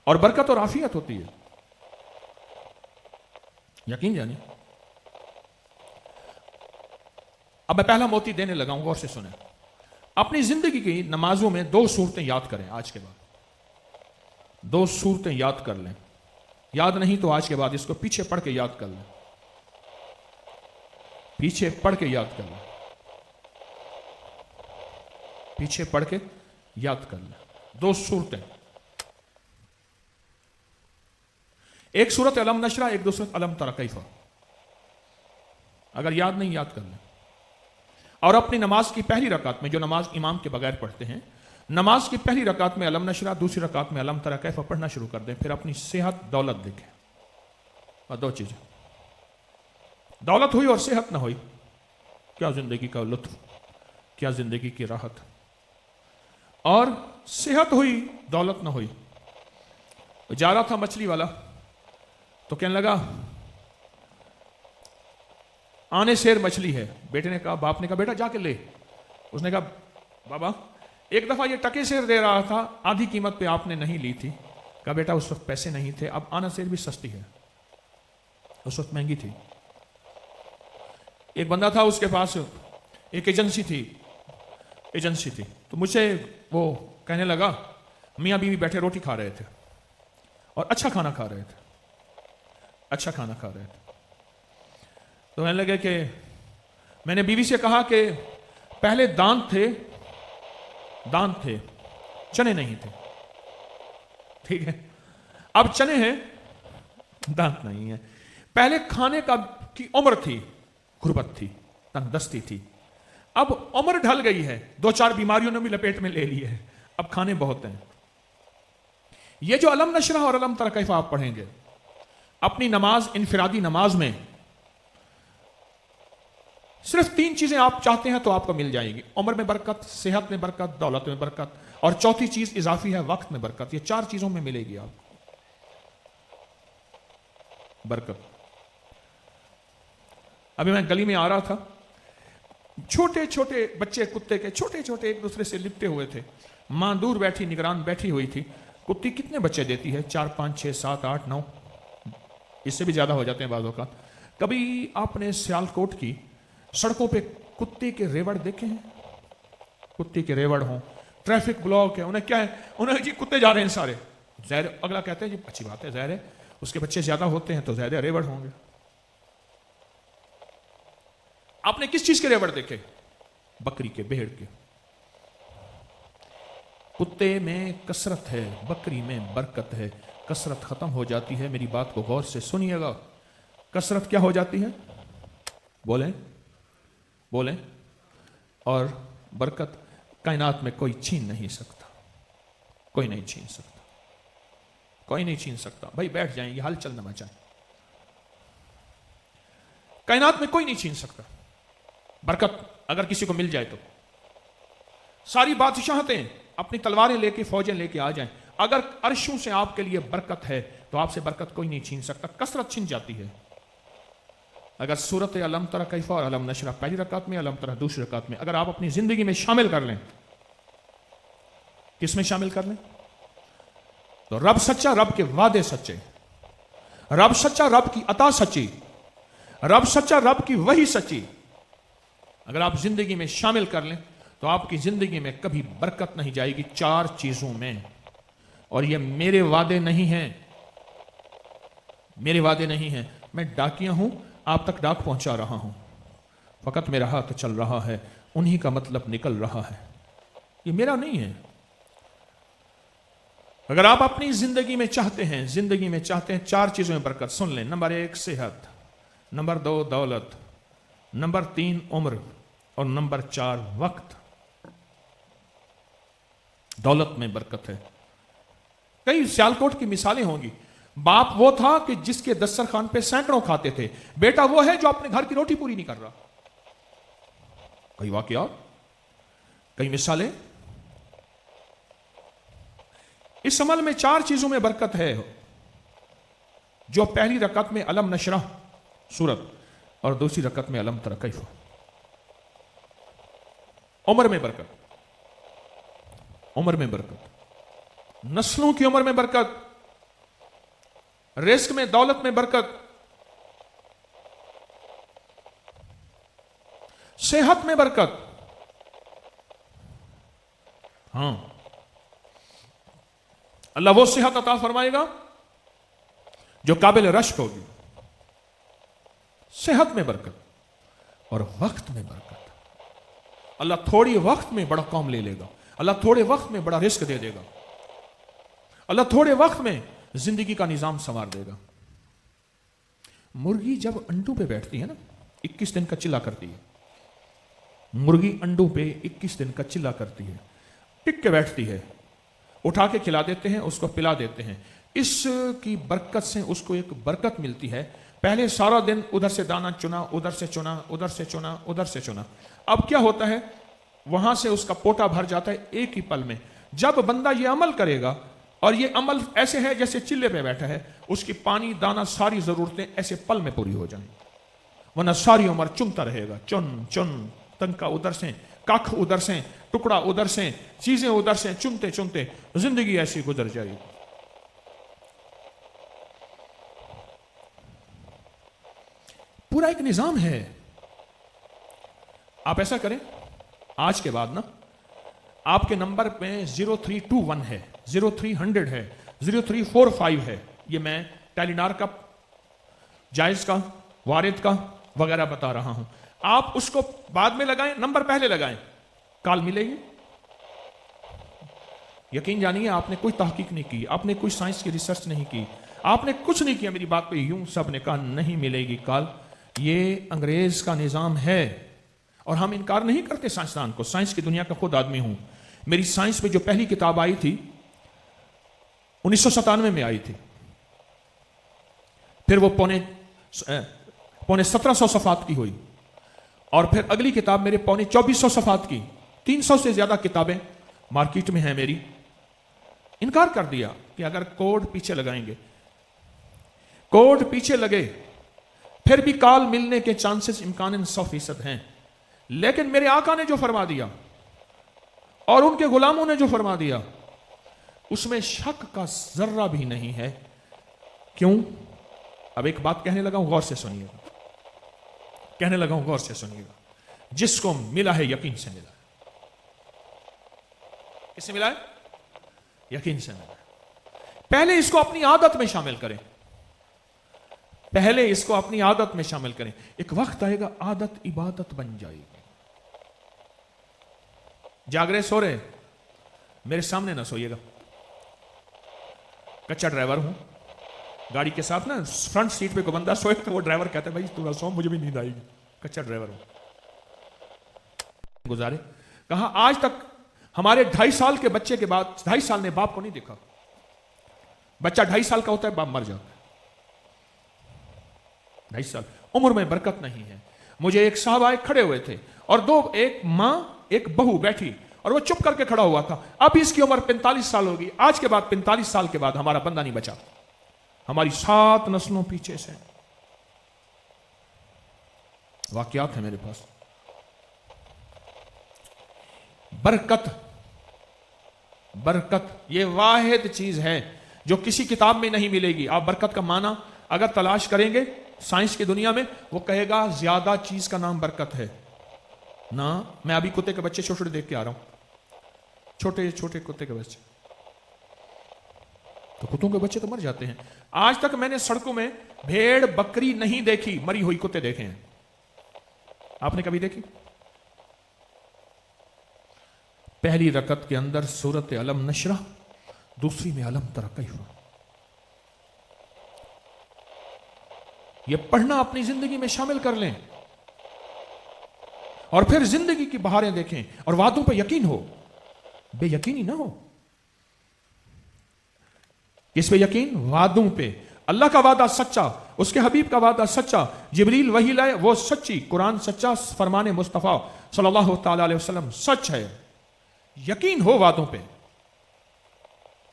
اور برکت اور عافیت ہوتی ہے. یقین جانے. اب میں پہلا موتی دینے لگا ہوں، غور سے سنیں. اپنی زندگی کی نمازوں میں 2 صورتیں یاد کریں. آج کے بعد 2 صورتیں یاد کر لیں. یاد نہیں تو آج کے بعد اس کو پیچھے پڑھ کے یاد کر لیں. پیچھے پڑھ کے یاد کر لیں. پیچھے پڑھ کے یاد کر لیں. 2 صورتیں. ایک صورت علم نشرہ، ایک دوسرت علم تری کیف. اگر یاد نہیں یاد کر لیں. اور اپنی نماز کی پہلی رکعت میں، جو نماز امام کے بغیر پڑھتے ہیں، نماز کی پہلی رکعت میں علم نشرہ، دوسری رکعت میں علم تری کیف پڑھنا شروع کر دیں. پھر اپنی صحت دولت دیکھیں. اور 2 چیزیں، دولت ہوئی اور صحت نہ ہوئی، کیا زندگی کا لطف، کیا زندگی کی راحت. اور صحت ہوئی، دولت نہ ہوئی. جا رہا تھا مچھلی والا تو کہنے لگا آنے سیر مچھلی ہے. بیٹے نے کہا، باپ نے کہا بیٹا جا کے لے. اس نے کہا بابا ایک دفعہ یہ ٹکے سیر دے رہا تھا، آدھی قیمت پہ آپ نے نہیں لی تھی. کہا بیٹا اس وقت پیسے نہیں تھے، اب آنا سیر بھی سستی ہے، اس وقت مہنگی تھی. ایک بندہ تھا، اس کے پاس ایک ایجنسی تھی تو مجھ سے وہ کہنے لگا، میاں بیوی بیٹھے روٹی کھا رہے تھے اور اچھا کھانا کھا رہے تھے. تو کہنے لگے کہ میں نے بیوی سے کہا کہ پہلے دانت تھے چنے نہیں تھے. ٹھیک ہے، اب چنے ہیں دانت نہیں ہے. پہلے کھانے کی عمر تھی، غربت تھی، تنگ دستی تھی. اب عمر ڈھل گئی ہے، 2-4 بیماریوں نے بھی لپیٹ میں لے لی ہے، اب کھانے بہت ہیں. یہ جو علم نشرہ اور علم تری کیف آپ پڑھیں گے اپنی نماز، انفرادی نماز میں، صرف 3 چیزیں آپ چاہتے ہیں تو آپ کو مل جائے گی. عمر میں برکت، صحت میں برکت، دولت میں برکت، اور چوتھی چیز اضافی ہے وقت میں برکت. یہ 4 چیزوں میں ملے گی آپ کو برکت. ابھی میں گلی میں آ رہا تھا، چھوٹے چھوٹے بچے کتے کے چھوٹے چھوٹے ایک دوسرے سے لپٹے ہوئے تھے. ماں دور بیٹھی، نگران بیٹھی ہوئی تھی. کتی کتنے بچے دیتی ہے؟ 4 5 6 7 8 9، اس سے بھی زیادہ ہو جاتے ہیں بعض اوقات. کبھی آپ نے سیالکوٹ کی سڑکوں پہ کتے کے ریوڑ دیکھے ہیں؟ کتے کے ریوڑ ہوں، ٹریفک بلاک ہے، انہیں کیا ہے، انہیں جی کتے جا رہے ہیں سارے. ظاہر اگلا کہتے ہیں جی اچھی بات ہے، ظاہر ہے اس کے بچے زیادہ ہوتے ہیں تو زیادہ ریوڑ ہوں گے. آپ نے کس چیز کے ریوڑ دیکھے؟ بکری کے، بھیڑ کے. کتے میں کثرت ہے، بکری میں برکت ہے. کثرت ختم ہو جاتی ہے، میری بات کو غور سے سنیے گا. کثرت کیا ہو جاتی ہے؟ بولیں. اور برکت کائنات میں کوئی چھین نہیں سکتا، کوئی نہیں چھین سکتا. بھائی بیٹھ جائیں، یہ حل چل نہ مچائیں. کائنات میں کوئی نہیں چھین سکتا برکت. اگر کسی کو مل جائے تو ساری بادشاہتیں اپنی تلواریں لے کے، فوجیں لے کے آ جائیں، اگر عرشوں سے آپ کے لیے برکت ہے تو آپ سے برکت کوئی نہیں چھین سکتا. کثرت چھن جاتی ہے. اگر سورت علم تری کیف اور علم نشرہ پہلی رکعت میں، علم تری دوسری رکعت میں، اگر آپ اپنی زندگی میں شامل کر لیں، کس میں شامل کر لیں؟ تو رب سچا، رب کے وعدے سچے، رب سچا، رب کی عطا سچی، رب سچا، رب کی وحی سچی. اگر آپ زندگی میں شامل کر لیں تو آپ کی زندگی میں کبھی برکت نہیں جائے گی 4 چیزوں میں. اور یہ میرے وعدے نہیں ہیں، میرے وعدے نہیں ہیں. میں ڈاکیہ ہوں، آپ تک ڈاک پہنچا رہا ہوں، فقط میرا ہاتھ چل رہا ہے، انہی کا مطلب نکل رہا ہے، یہ میرا نہیں ہے. اگر آپ اپنی زندگی میں چاہتے ہیں 4 چیزوں میں برکت، سن لیں. نمبر 1 صحت، نمبر 2 دولت، نمبر 3 عمر، اور نمبر 4 وقت. دولت میں برکت ہے. کئی سیالکوٹ کی مثالیں ہوں گی. باپ وہ تھا کہ جس کے دسترخوان پہ سینکڑوں کھاتے تھے، بیٹا وہ ہے جو اپنے گھر کی روٹی پوری نہیں کر رہا. کئی واقعات، کئی مثالیں. اس عمل میں 4 چیزوں میں برکت ہے، جو پہلی رکعت میں علم نشرہ سورت اور دوسری رکعت میں علم تری کیف. عمر میں برکت، نسلوں کی عمر میں برکت، رزق میں، دولت میں برکت، صحت میں برکت. ہاں، اللہ وہ صحت عطا فرمائے گا جو قابل رشک ہوگی. صحت میں برکت اور وقت میں برکت. اللہ تھوڑی وقت میں بڑا کام لے لے گا. اللہ تھوڑے وقت میں بڑا رزق دے دے گا. اللہ تھوڑے وقت میں زندگی کا نظام سنوار دے گا. مرغی جب انڈوں پہ بیٹھتی ہے نا، 21 دن کا چلا کرتی ہے. مرغی انڈوں پہ 21 دن کا چلا کرتی ہے، ٹک کے بیٹھتی ہے، اٹھا کے کھلا دیتے ہیں، اس کو پلا دیتے ہیں. اس کی برکت سے اس کو ایک برکت ملتی ہے. پہلے سارا دن ادھر سے دانا چنا، ادھر سے چنا، ادھر سے چنا، ادھر سے چنا. اب کیا ہوتا ہے، وہاں سے اس کا پوٹا بھر جاتا ہے ایک ہی پل میں. جب بندہ یہ عمل کرے گا، اور یہ عمل ایسے ہے جیسے چلے پہ بیٹھا ہے، اس کی پانی دانا ساری ضرورتیں ایسے پل میں پوری ہو جائیں. ورنہ ساری عمر چنتا رہے گا، چن چن، تنکا ادھر سے، کاکھ ادھر سے، ٹکڑا ادھر سے، چیزیں ادھر سے، چنتے چنتے زندگی ایسی گزر جائے گی. پورا ایک نظام ہے. آپ ایسا کریں، آج کے بعد نا آپ کے نمبر پہ 0321 ہے، 0300 ہے، 0345 ہے. یہ میں ٹیلینار کا، جائز کا، وارد کا وغیرہ بتا رہا ہوں. آپ اس کو بعد میں لگائیں، نمبر پہلے لگائیں، کال ملے گی. یقین جانیے آپ نے کوئی تحقیق نہیں کی، آپ نے کوئی سائنس کی ریسرچ نہیں کی، آپ نے کچھ نہیں کیا. میری بات پہ یوں سب نے کہا نہیں ملے گی کال. یہ انگریز کا نظام ہے، اور ہم انکار نہیں کرتے سائنسدان کو. سائنس کی دنیا کا خود آدمی ہوں. میری سائنس پہ جو پہلی کتاب آئی تھی 1997 میں آئی تھی. پھر وہ پونے 1700 صفحات کی ہوئی، اور پھر اگلی کتاب میرے پونے 2400 صفحات کی. 300 سے زیادہ کتابیں مارکیٹ میں ہیں میری. انکار کر دیا کہ اگر کوڈ پیچھے لگائیں گے، کوڈ پیچھے لگے پھر بھی کال ملنے کے چانسز امکان 100% ہیں. لیکن میرے آقا نے جو فرما دیا اور ان کے غلاموں نے جو فرما دیا، اس میں شک کا ذرہ بھی نہیں ہے. کیوں؟ اب ایک بات کہنے لگا ہوں، غور سے سنیے گا. کہنے لگا ہوں، غور سے سنیے گا. جس کو ملا ہے یقین سے ملا ہے. کس سے ملا ہے؟ یقین سے ملا ہے. پہلے اس کو اپنی عادت میں شامل کریں. پہلے اس کو اپنی عادت میں شامل کریں. ایک وقت آئے گا عادت عبادت بن جائے گی. جاگ رہے، سو رہے، میرے سامنے نہ سوئیے گا. کچا ڈرائیور ہوں، گاڑی کے ساتھ نا فرنٹ سیٹ پہ کوئی بندہ سوئے تو وہ ڈرائیور کہتا ہے بھائی تو سو، مجھے بھی نیند آئے گی. کچا ڈرائیور ہوں. گزارے کہا آج تک ہمارے 2.5 سال کے بچے کے بعد 2.5 سال نے باپ کو نہیں دیکھا. بچہ 2.5 سال کا ہوتا ہے، باپ مر جاتا ہے. 2.5 سال عمر میں برکت نہیں ہے. مجھے ایک صاحب آئے، کھڑے ہوئے تھے، اور ایک ماں ایک بہو بیٹھی، اور وہ چپ کر کے کھڑا ہوا تھا. اب اس کی عمر 45 سال ہوگی. آج کے بعد 45 سال کے بعد ہمارا بندہ نہیں بچا. ہماری 7 نسلوں پیچھے سے. واقعات ہیں میرے پاس. برکت، برکت یہ واحد چیز ہے جو کسی کتاب میں نہیں ملے گی. آپ برکت کا معنی اگر تلاش کریں گے سائنس کی دنیا میں، وہ کہے گا زیادہ چیز کا نام برکت ہے. نہ، میں ابھی کتے کے بچے چھوٹے چھوٹے دیکھ کے آ رہا ہوں. چھوٹے چھوٹے کتے کے بچے، تو کتوں کے بچے تو مر جاتے ہیں. آج تک میں نے سڑکوں میں بھیڑ بکری نہیں دیکھی، مری ہوئی کتے دیکھے ہیں. آپ نے کبھی دیکھی؟ پہلی رکعت کے اندر سورت علم نشرح، دوسری میں علم تر کیف. یہ پڑھنا اپنی زندگی میں شامل کر لیں، اور پھر زندگی کی بہاریں دیکھیں، اور وعدوں پہ یقین ہو، بے یقینی نہ ہو. کس پہ یقین؟ وعدوں پہ. اللہ کا وعدہ سچا، اس کے حبیب کا وعدہ سچا، جبریل وحی لائے وہ سچی، قرآن سچا، فرمان مصطفیٰ صلی اللہ تعالی علیہ وسلم سچ ہے. یقین ہو وعدوں پہ،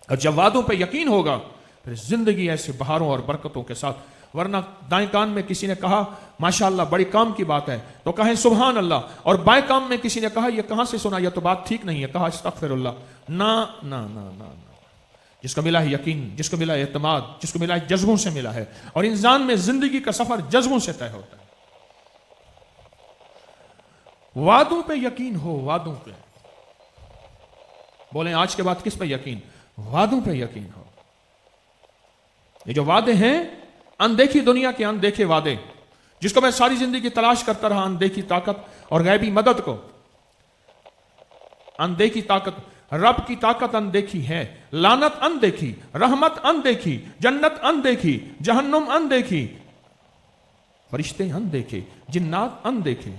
اور جب وعدوں پہ یقین ہوگا پھر زندگی ایسے بہاروں اور برکتوں کے ساتھ. ورنہ دائیں کان میں کسی نے کہا ماشاءاللہ بڑی کام کی بات ہے تو کہیں سبحان اللہ، اور بائیں کان میں کسی نے کہا یہ کہاں سے سنا، یہ تو بات ٹھیک نہیں ہے، کہا استغفر اللہ. نہ نہ نہ نہ نہ، جس کو ملا ہے یقین، جس کو ملا ہے اعتماد، جس کو ملا ہے جذبوں سے ملا ہے. اور انسان میں زندگی کا سفر جذبوں سے طے ہوتا ہے. وعدوں پہ یقین ہو، وعدوں پہ. بولیں آج کے بعد کس پہ یقین؟ وعدوں پہ یقین ہو. یہ جو وعدے ہیں، اندیکھی دنیا کے اندیکھے وعدے، جس کو میں ساری زندگی تلاش کرتا رہا، اندیکھی طاقت اور غیبی مدد کو. اندیکھی طاقت، رب کی طاقت اندیکھی ہے، لعنت اندیکھی، رحمت اندیکھی، جنت اندیکھی، جہنم اندیکھی، فرشتے اندیکھے، جنات اندیکھے،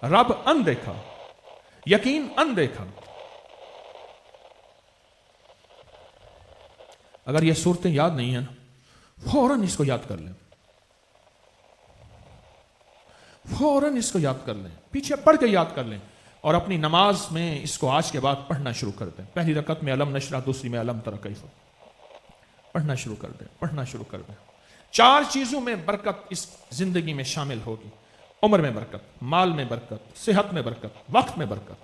رب اندیکھا، یقین اندیکھا. اگر یہ صورتیں یاد نہیں ہیں نا، فوراً اس کو یاد کر لیں، فوراً اس کو یاد کر لیں، پیچھے پڑھ کے یاد کر لیں، اور اپنی نماز میں اس کو آج کے بعد پڑھنا شروع کر دیں. پہلی رکعت میں علم نشرح، دوسری میں علم تری کیف. پڑھنا شروع کر دیں، پڑھنا شروع کر دیں. 4 چیزوں میں برکت اس زندگی میں شامل ہوگی. عمر میں برکت، مال میں برکت، صحت میں برکت، وقت میں برکت.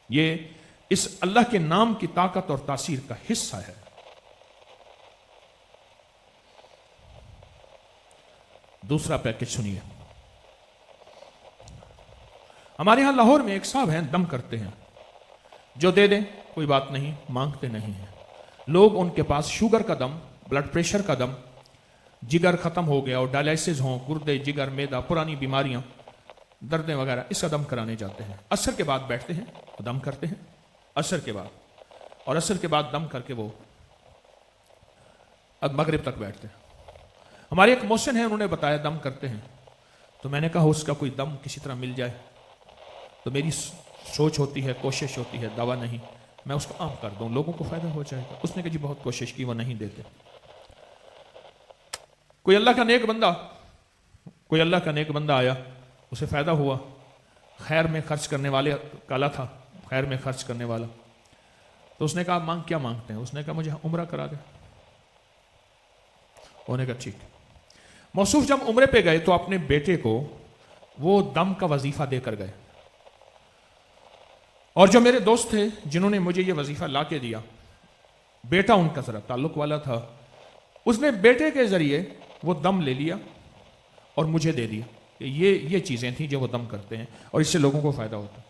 یہ اس اللہ کے نام کی طاقت اور تاثیر کا حصہ ہے. دوسرا پیکج سنیے. ہمارے ہاں لاہور میں ایک صاحب ہیں، دم کرتے ہیں. جو دے دیں کوئی بات نہیں، مانگتے نہیں ہیں. لوگ ان کے پاس شوگر کا دم، بلڈ پریشر کا دم، جگر ختم ہو گیا اور ڈائلائسس ہوں، گردے، جگر، میدا، پرانی بیماریاں، دردیں وغیرہ، اس کا دم کرانے جاتے ہیں. عصر کے بعد بیٹھتے ہیں، دم کرتے ہیں عصر کے بعد، اور عصر کے بعد دم کر کے وہ مغرب تک بیٹھتے ہیں. ہمارے ایک محسن ہیں، انہوں نے بتایا دم کرتے ہیں. تو میں نے کہا اس کا کوئی دم کسی طرح مل جائے. تو میری سوچ ہوتی ہے، کوشش ہوتی ہے، دعویٰ نہیں، میں اس کو عام کر دوں، لوگوں کو فائدہ ہو جائے گا. اس نے کہا جی بہت کوشش کی، وہ نہیں دیتے. کوئی اللہ کا نیک بندہ آیا، اسے فائدہ ہوا، خیر میں خرچ کرنے والے کالا تھا، خیر میں خرچ کرنے والا. تو اس نے کہا کیا مانگتے ہیں؟ اس نے کہا مجھے عمرہ کرا دے. انہوں نے کہا ٹھیک. موصوف جب عمرے پہ گئے تو اپنے بیٹے کو وہ دم کا وظیفہ دے کر گئے. اور جو میرے دوست تھے جنہوں نے مجھے یہ وظیفہ لا کے دیا، بیٹا ان کا ذرا تعلق والا تھا، اس نے بیٹے کے ذریعے وہ دم لے لیا اور مجھے دے دیا. یہ چیزیں تھیں جو وہ دم کرتے ہیں، اور اس سے لوگوں کو فائدہ ہوتا،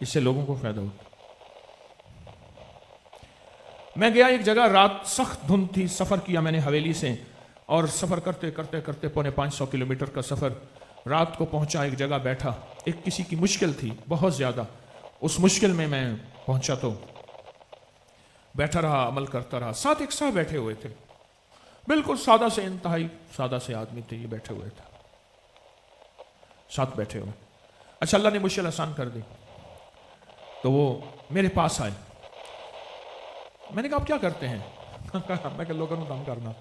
اس سے لوگوں کو فائدہ ہوتا. میں گیا ایک جگہ، رات سخت دھند تھی، سفر کیا میں نے حویلی سے، اور سفر کرتے کرتے کرتے 550 کلومیٹر کا سفر. رات کو پہنچا ایک جگہ بیٹھا. ایک کسی کی مشکل تھی بہت زیادہ، اس مشکل میں پہنچا تو بیٹھا رہا، عمل کرتا رہا. ساتھ ایک صاحب بیٹھے ہوئے تھے، بالکل سادہ سے، انتہائی سادہ سے آدمی تھے، یہ بیٹھے ہوئے تھے ساتھ بیٹھے ہوئے. اچھا اللہ نے مشکل آسان کر دی تو وہ میرے پاس آئے. میں نے کہا آپ کیا کرتے ہیں؟ میں کہ لوگوں کو دم کرنا.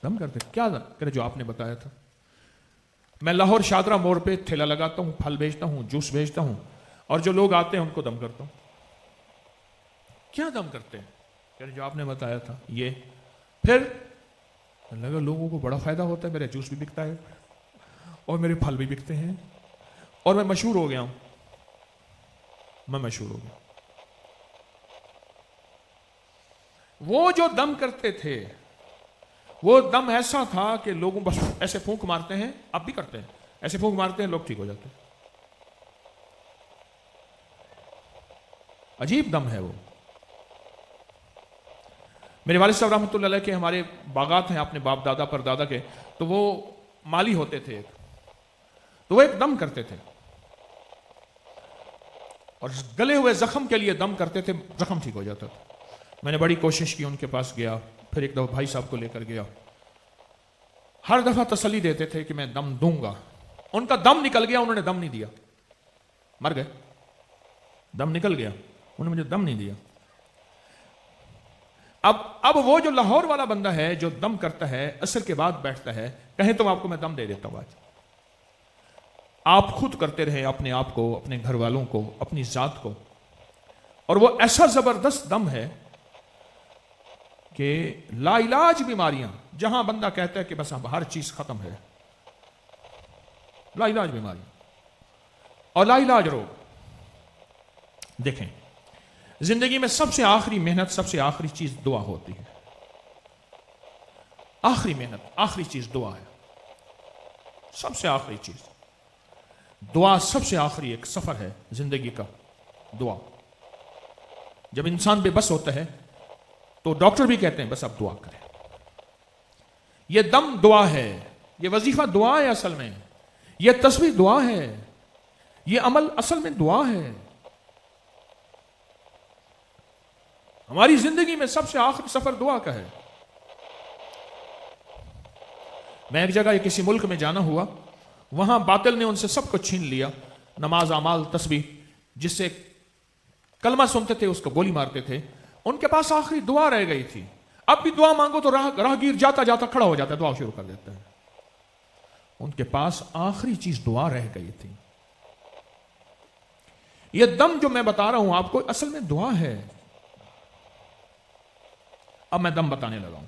دم کرتے کیا کرے جو آپ نے بتایا تھا. میں لاہور شادرہ موڑ پہ ٹھیلا لگاتا ہوں، پھل بیچتا ہوں، جوس بیچتا ہوں، اور جو لوگ آتے ہیں ان کو دم کرتا ہوں. کیا دم کرتے ہیں؟ جو آپ نے بتایا تھا یہ. پھر لگا لوگوں کو بڑا فائدہ ہوتا ہے، میرا جوس بھی بکتا ہے اور میرے پھل بھی بکتے ہیں، اور میں مشہور ہو گیا ہوں. میں مشہور ہو گیا. وہ جو دم کرتے تھے وہ دم ایسا تھا کہ لوگوں بس ایسے پھونک مارتے ہیں، اب بھی کرتے ہیں، ایسے پھونک مارتے ہیں لوگ ٹھیک ہو جاتے ہیں. عجیب دم ہے وہ. میرے والد صاحب رحمۃ اللہ علیہ کے ہمارے باغات ہیں اپنے باپ دادا پر دادا کے، تو وہ مالی ہوتے تھے ایک، تو وہ ایک دم کرتے تھے اور گلے ہوئے زخم کے لیے دم کرتے تھے، زخم ٹھیک ہو جاتا تھا. میں نے بڑی کوشش کی، ان کے پاس گیا، پھر ایک دفعہ بھائی صاحب کو لے کر گیا. ہر دفعہ تسلی دیتے تھے کہ میں دم دوں گا. ان کا دم نکل گیا، انہوں نے دم نہیں دیا، مر گئے. دم نکل گیا، انہوں نے مجھے دم نہیں دیا. اب وہ جو لاہور والا بندہ ہے جو دم کرتا ہے، عصر کے بعد بیٹھتا ہے، کہیں تو آپ کو میں دم دے دیتا ہوں آج. آپ خود کرتے رہے اپنے آپ کو، اپنے گھر والوں کو، اپنی ذات کو. اور وہ ایسا زبردست دم ہے کہ لا علاج بیماریاں، جہاں بندہ کہتا ہے کہ بس اب ہر چیز ختم ہے، لا علاج بیماریاں اور لا علاج روگ. دیکھیں زندگی میں سب سے آخری محنت، سب سے آخری چیز دعا ہوتی ہے. آخری محنت، آخری چیز دعا ہے. سب سے آخری چیز دعا، سب سے آخری ایک سفر ہے زندگی کا دعا. جب انسان بے بس ہوتا ہے تو ڈاکٹر بھی کہتے ہیں بس اب دعا کریں. یہ دم دعا ہے، یہ وظیفہ دعا ہے، اصل میں یہ تسبیح دعا ہے، یہ عمل اصل میں دعا ہے. ہماری زندگی میں سب سے آخری سفر دعا کا ہے. میں ایک جگہ کسی ملک میں جانا ہوا، وہاں باطل نے ان سے سب کو چھین لیا، نماز، اعمال، تسبیح، جس سے کلمہ سنتے تھے اس کو گولی مارتے تھے. ان کے پاس آخری دعا رہ گئی تھی. اب بھی دعا مانگو تو راہگیر جاتا جاتا کھڑا ہو جاتا ہے، دعا شروع کر دیتا ہے. ان کے پاس آخری چیز دعا رہ گئی تھی. یہ دم جو میں بتا رہا ہوں آپ کو اصل میں دعا ہے. اب میں دم بتانے لگا ہوں.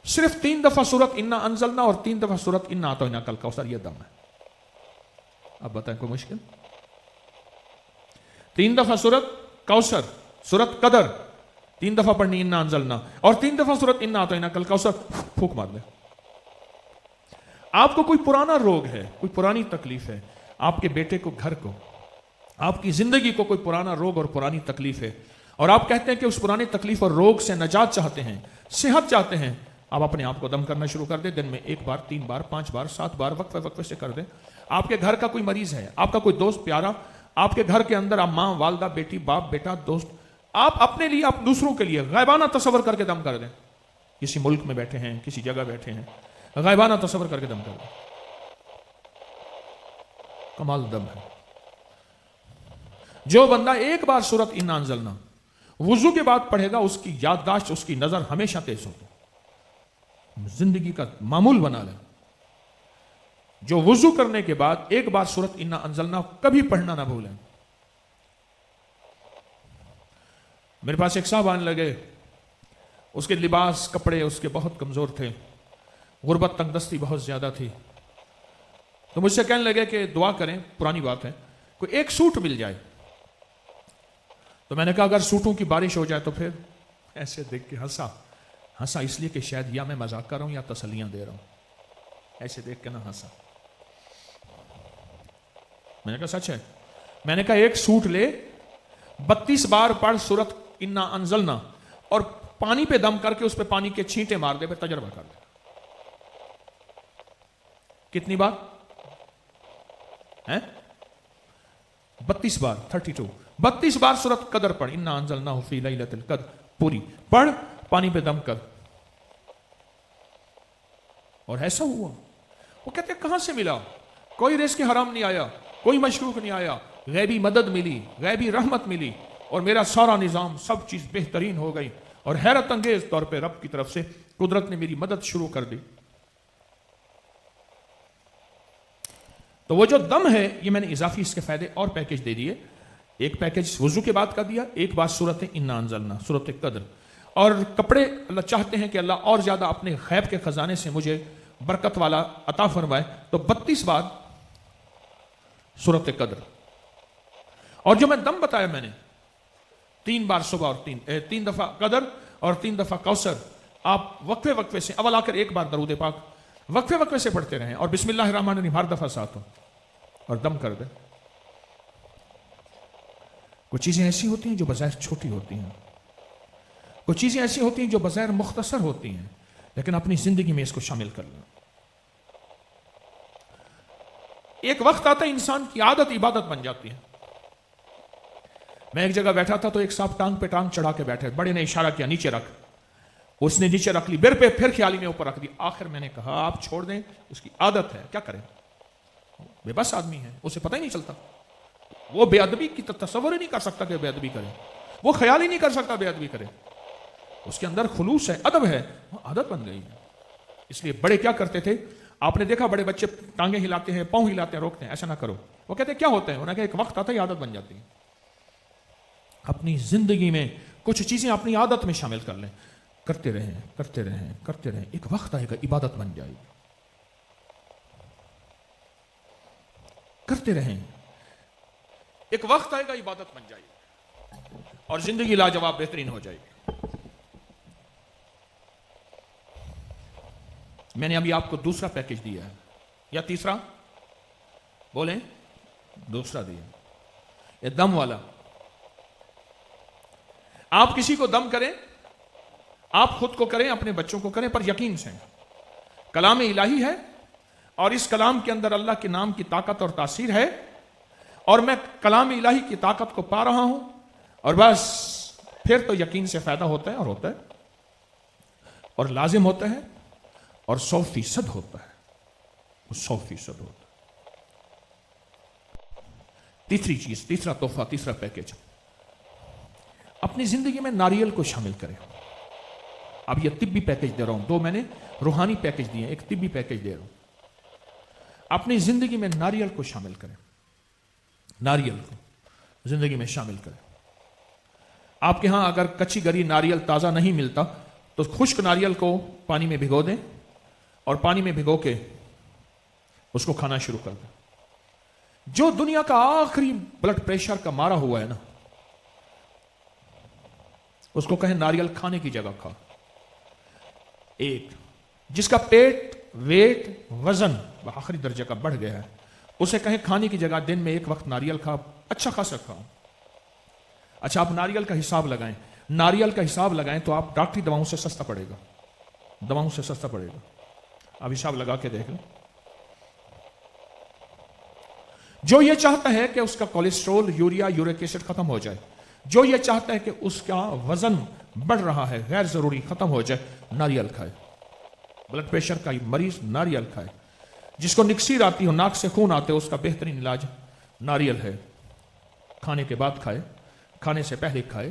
صرف 3 دفعہ سورت انا انزلنا اور 3 دفعہ سورت انا اعطیناک کل کوثر، یہ دم ہے. اب بتائیں کوئی مشکل؟ 3 دفعہ سورت کوثر، سورت قدر 3 دفعہ پڑھنی انا انزلنا، اور 3 دفعہ سورت انا اعطیناک کل کوثر، پھونک مار دے. آپ کو کوئی پرانا روگ ہے، کوئی پرانی تکلیف ہے، آپ کے بیٹے کو، گھر کو، آپ کی زندگی کو کوئی پرانا روگ اور پرانی تکلیف ہے، اور آپ کہتے ہیں کہ اس پرانے تکلیف اور روگ سے نجات چاہتے ہیں، صحت چاہتے ہیں. آپ اپنے آپ کو دم کرنا شروع کر دیں. دن میں 1 بار، 3 بار، 5 بار، 7 بار وقفے وقفے سے کر دیں. آپ کے گھر کا کوئی مریض ہے، آپ کا کوئی دوست پیارا، آپ کے گھر کے اندر آپ ماں، والدہ، بیٹی، باپ، بیٹا، دوست، آپ اپنے لیے، آپ دوسروں کے لیے غائبانہ تصور کر کے دم کر دیں. کسی ملک میں بیٹھے ہیں، کسی جگہ بیٹھے ہیں، غائبانہ تصور کر کے دم کر دیں. کمال دم ہے. جو بندہ ایک بار سورت انا انزلنا وضو کے بعد پڑھے گا، اس کی یادداشت، اس کی نظر ہمیشہ تیز ہوگی. زندگی کا معمول بنا لیں. جو وضو کرنے کے بعد ایک بار سورت انا انزلنا کبھی پڑھنا نہ بھولیں. میرے پاس ایک صاحب آنے لگے، اس کے لباس، کپڑے اس کے بہت کمزور تھے، غربت، تنگ دستی بہت زیادہ تھی. تو مجھ سے کہنے لگے کہ دعا کریں، پرانی بات ہے، کوئی ایک سوٹ مل جائے. تو میں نے کہا اگر سوٹوں کی بارش ہو جائے تو پھر؟ ایسے دیکھ کے ہنسا اس لیے کہ شاید یا میں مذاق کر رہا ہوں یا تسلیاں دے رہا ہوں. ایسے دیکھ کے نہ ہنسا. میں نے کہا سچ ہے. میں نے کہا ایک سوٹ لے، 32 بار پڑھ سورت انا انزلنا، اور پانی پہ دم کر کے اس پہ پانی کے چھینٹے مار دے، پھر تجربہ کر دے. کتنی بار ہیں؟ 32 بار، 32 بار سورت قدر پڑھ، انا انزلناہ فی لیلۃ القدر، پوری پڑھ، پانی پہ دم کر. اور ایسا ہوا. وہ کہتے ہیں کہاں سے ملا؟ کوئی رزق حرام نہیں آیا، کوئی مشروق نہیں آیا، غیبی مدد ملی، غیبی رحمت ملی، اور میرا سارا نظام، سب چیز بہترین ہو گئی. اور حیرت انگیز طور پہ رب کی طرف سے قدرت نے میری مدد شروع کر دی. تو وہ جو دم ہے، یہ میں نے اضافی اس کے فائدے اور پیکج دے دیے. ایک پیکج وضو کے بعد کا دیا، ایک بات سورت انا انزلنا، سورت قدر. اور کپڑے اللہ چاہتے ہیں کہ اللہ اور زیادہ اپنے غیب کے خزانے سے مجھے برکت والا عطا فرمائے، تو 32 بار سورت قدر. اور جو میں دم بتایا میں نے، 3 بار صبح اور 3 دفعہ قدر اور 3 دفعہ کوثر، آپ وقفے وقفے سے، اول آ کر 1 بار درود پاک وقفے وقفے سے پڑھتے رہیں، اور بسم اللہ الرحمن الرحیم ہر دفعہ ساتھ ہو، اور دم کر دیں. کچھ چیزیں ایسی ہوتی ہیں جو بظاہر چھوٹی ہوتی ہیں، کچھ چیزیں ایسی ہوتی ہیں جو بظاہر مختصر ہوتی ہیں، لیکن اپنی زندگی میں اس کو شامل کر لیں. ایک وقت آتا ہے انسان کی عادت عبادت بن جاتی ہے. میں ایک جگہ بیٹھا تھا تو ایک صاحب ٹانگ پہ ٹانگ چڑھا کے بیٹھے، بڑے نے اشارہ کیا نیچے رکھ. اس نے نیچے رکھ لی، بیر پہ پھر خیالی میں اوپر رکھ دی. آخر میں نے کہا آپ چھوڑ دیں، اس کی عادت ہے، کیا کریں؟ بے بس آدمی ہے، اسے پتہ ہی نہیں چلتا. وہ بے ادبی کی تصور ہی نہیں کر سکتا کہ بے ادبی کرے، وہ خیال ہی نہیں کر سکتا بے ادبی کرے. اس کے اندر خلوص ہے، ادب ہے، وہ عادت بن گئی. اس لیے بڑے کیا کرتے تھے، آپ نے دیکھا بڑے بچے ٹانگیں ہلاتے ہیں، پاؤں ہلاتے ہیں، روکتے ہیں ایسا نہ کرو. وہ کہتے ہیں کیا ہوتا ہے؟ انہوں نے کہا ایک وقت آتا ہے عادت بن جاتی ہے. اپنی زندگی میں کچھ چیزیں اپنی عادت میں شامل کر لیں، کرتے رہیں کرتے رہیں کرتے رہیں، ایک وقت آئے گا عبادت بن جائے گی. کرتے رہیں. ایک وقت آئے گا عبادت بن جائے گی اور زندگی لاجواب بہترین ہو جائے گی. میں نے ابھی آپ کو دوسرا پیکج دیا ہے یا تیسرا بولیں؟ دوسرا دیا. یہ دم والا. آپ کسی کو دم کریں، آپ خود کو کریں، اپنے بچوں کو کریں، پر یقین سے کلام الہی ہے اور اس کلام کے اندر اللہ کے نام کی طاقت اور تاثیر ہے، اور میں کلام الہی کی طاقت کو پا رہا ہوں، اور بس پھر تو یقین سے فائدہ ہوتا ہے، اور ہوتا ہے اور لازم ہوتا ہے اور 100% ہوتا ہے، 100% ہوتا ہے. تیسری چیز، تیسرا تحفہ، تیسرا پیکج، اپنی زندگی میں ناریل کو شامل کریں. اب یہ طبی پیکج دے رہا ہوں، 2 میں نے روحانی پیکج دیے، ایک طبی پیکج دے رہا ہوں. اپنی زندگی میں ناریل کو شامل کریں، ناریل کو زندگی میں شامل کریں. آپ کے ہاں اگر کچی گری ناریل تازہ نہیں ملتا تو خشک ناریل کو پانی میں بھگو دیں اور پانی میں بھگو کے اس کو کھانا شروع کر دیں. جو دنیا کا آخری بلڈ پریشر کا مارا ہوا ہے نا، اس کو کہیں ناریل کھانے کی جگہ کھا. ایک جس کا پیٹ، ویٹ، وزن آخری درجے کا بڑھ گیا ہے، اسے کہیں کھانے کی جگہ دن میں ایک وقت ناریل کھا، اچھا خاصا کھاؤ. اچھا آپ ناریل کا حساب لگائیں، ناریل کا حساب لگائیں تو آپ ڈاکٹری دواؤں سے سستا پڑے گا، دواؤں سے سستا پڑے گا. آپ حساب لگا کے دیکھ لیں. جو یہ چاہتا ہے کہ اس کا کولیسٹرول، یوریا، یورک ایسڈ ختم ہو جائے، جو یہ چاہتا ہے کہ اس کا وزن بڑھ رہا ہے، غیر ضروری ختم ہو جائے، ناریل کھائے. بلڈ پریشر کا مریض ناریل کھائے. جس کو نکسیر آتی ہو، ناک سے خون آتے ہو، اس کا بہترین علاج ناریل ہے. کھانے کے بعد کھائے، کھانے سے پہلے کھائے.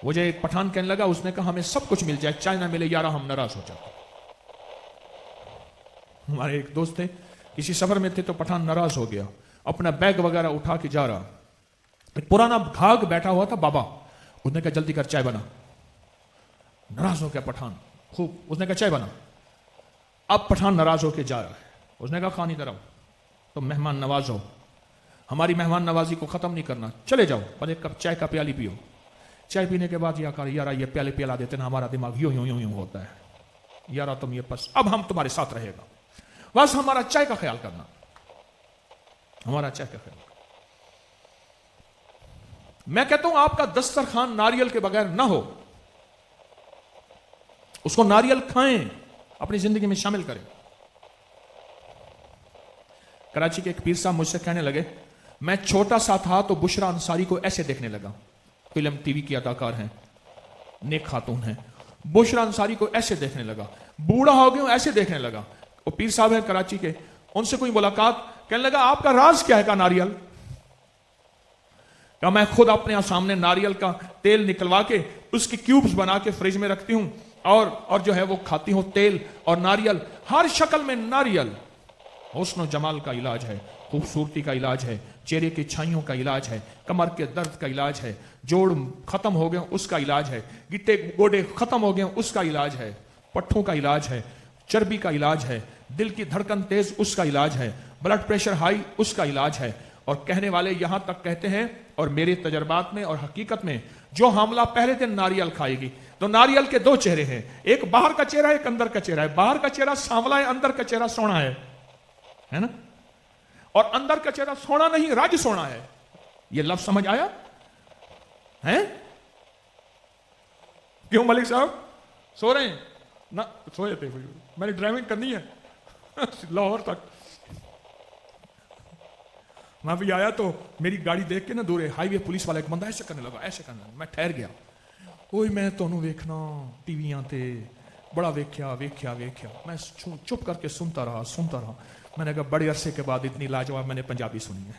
مجھے ایک پٹھان کہنے لگا، اس نے کہا ہمیں سب کچھ مل جائے، چائے نہ ملے یارا ہم ناراض ہو جاتے. ہمارے ایک دوست تھے، کسی سفر میں تھے تو پٹھان ناراض ہو گیا، اپنا بیگ وغیرہ اٹھا کے جا رہا. ایک پرانا گھاگ بیٹھا ہوا تھا بابا، اس نے کہا جلدی کر چائے بنا. ناراض ہو گیا پٹھان خوب، اس نے کہا چائے بنا. اب پٹھان ناراض ہو کے جا رہا ہے، اس نے کہا کھا نہیں درم تو مہمان نواز ہو، ہماری مہمان نوازی کو ختم نہیں کرنا، چلے جاؤ پر ایک کپ چائے کا پیالی پیو. چائے پینے کے بعد یارا یہ پیالے پیلا دیتے نا، ہمارا دماغ یوں یوں یوں یوں ہوتا ہے، یارا تم یہ بس اب ہم تمہارے ساتھ رہے گا، بس ہمارا چائے کا خیال کرنا، ہمارا چائے کا خیال. میں کہتا ہوں آپ کا دسترخوان ناریل کے بغیر نہ ہو، اس کو ناریل کھائیں، اپنی زندگی میں شامل کریں. کراچی کے ایک پیر صاحب مجھ سے کہنے لگے، میں چھوٹا سا تھا تو بشرا انصاری کو ایسے دیکھنے لگا، فلم ٹی وی کی اداکار ہیں، نیک خاتون ہیں. بشرا انصاری کو ایسے دیکھنے لگا، بوڑھا ہو گیا ایسے دیکھنے لگا. وہ پیر صاحب ہیں کراچی کے، ان سے کوئی ملاقات، کہنے لگا آپ کا راز کیا ہے؟ کہا ناریل. کہا میں خود اپنے سامنے ناریل کا تیل نکلوا کے اس کی کیوبز بنا کے فریج میں رکھتی ہوں اور جو ہے وہ کھاتی ہوں، تیل اور ناریل، ہر شکل میں ناریل. حسن و جمال کا علاج ہے، خوبصورتی کا علاج ہے، چہرے کی چھائیوں کا علاج ہے، کمر کے درد کا علاج ہے، جوڑ ختم ہو گئے اس کا علاج ہے، گٹے گوڑے ختم ہو گئے اس کا علاج ہے، پٹھوں کا علاج ہے، چربی کا علاج ہے، دل کی دھڑکن تیز اس کا علاج ہے، بلڈ پریشر ہائی اس کا علاج ہے. اور کہنے والے یہاں تک کہتے ہیں، اور میرے تجربات میں اور حقیقت میں، جو حاملہ پہلے دن ناریل کھائے گی تو ناریل کے 2 چہرے ہیں، ایک باہر کا چہرہ ہے، ایک اندر کا چہرہ ہے. باہر کا چہرہ سانولا ہے، اندر کا چہرہ سونا ہے نا؟ اور اندر کا چہرہ سونا نہیں، راج سونا ہے. یہ لفظ سمجھ آیا ہے؟ کیوں ملک صاحب سو رہے ہیں؟ نہ سوئے تھے، میں نے ڈرائیونگ کرنی ہے لاہور تک. میں بھی آیا تو میری گاڑی دیکھ کے نا دورے ہائی وے پولیس والا ایک بندہ ایسے کرنے لگا، ایسے کرنے لگا. میں ٹھہر گیا، اوئے میں تونوں ویکھنا ٹی ویاں تے بڑا ویکھیا. میں چپ کر کے سنتا رہا. میں نے کہا بڑے عرصے کے بعد اتنی لاجواب میں نے پنجابی سنی ہے.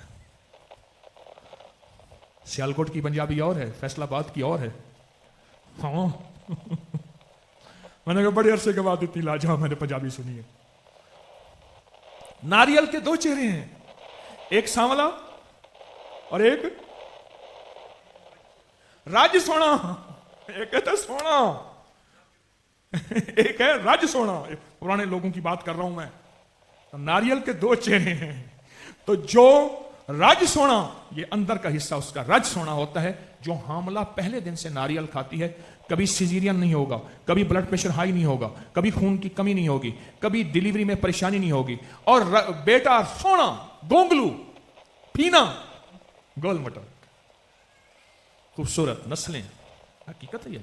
سیالکوٹ کی پنجابی اور ہے، فیصل آباد کی اور ہے. ہاں میں نے کہا بڑے عرصے کے بعد اتنی لاجواب میں نے پنجابی سنی ہے. ناریل کے 2 چہرے ہیں، ایک سانولا اور ایک راج سونا. ایک ہے سونا، ایک ہے راج سونا. پرانے لوگوں کی بات کر رہا ہوں میں. ناریل کے 2 چہرے ہیں، تو جو رج سونا یہ اندر کا حصہ اس کا رج سونا ہوتا ہے. جو حاملہ پہلے دن سے ناریل کھاتی ہے کبھی سیزیرین نہیں ہوگا, کبھی بلڈ پریشر ہائی نہیں ہوگا, کبھی خون کی کمی نہیں ہوگی, کبھی ڈیلیوری میں پریشانی نہیں ہوگی. اور بیٹا سونا, گونگلو, پینا, گول مٹر, خوبصورت نسلیں. حقیقت ہے.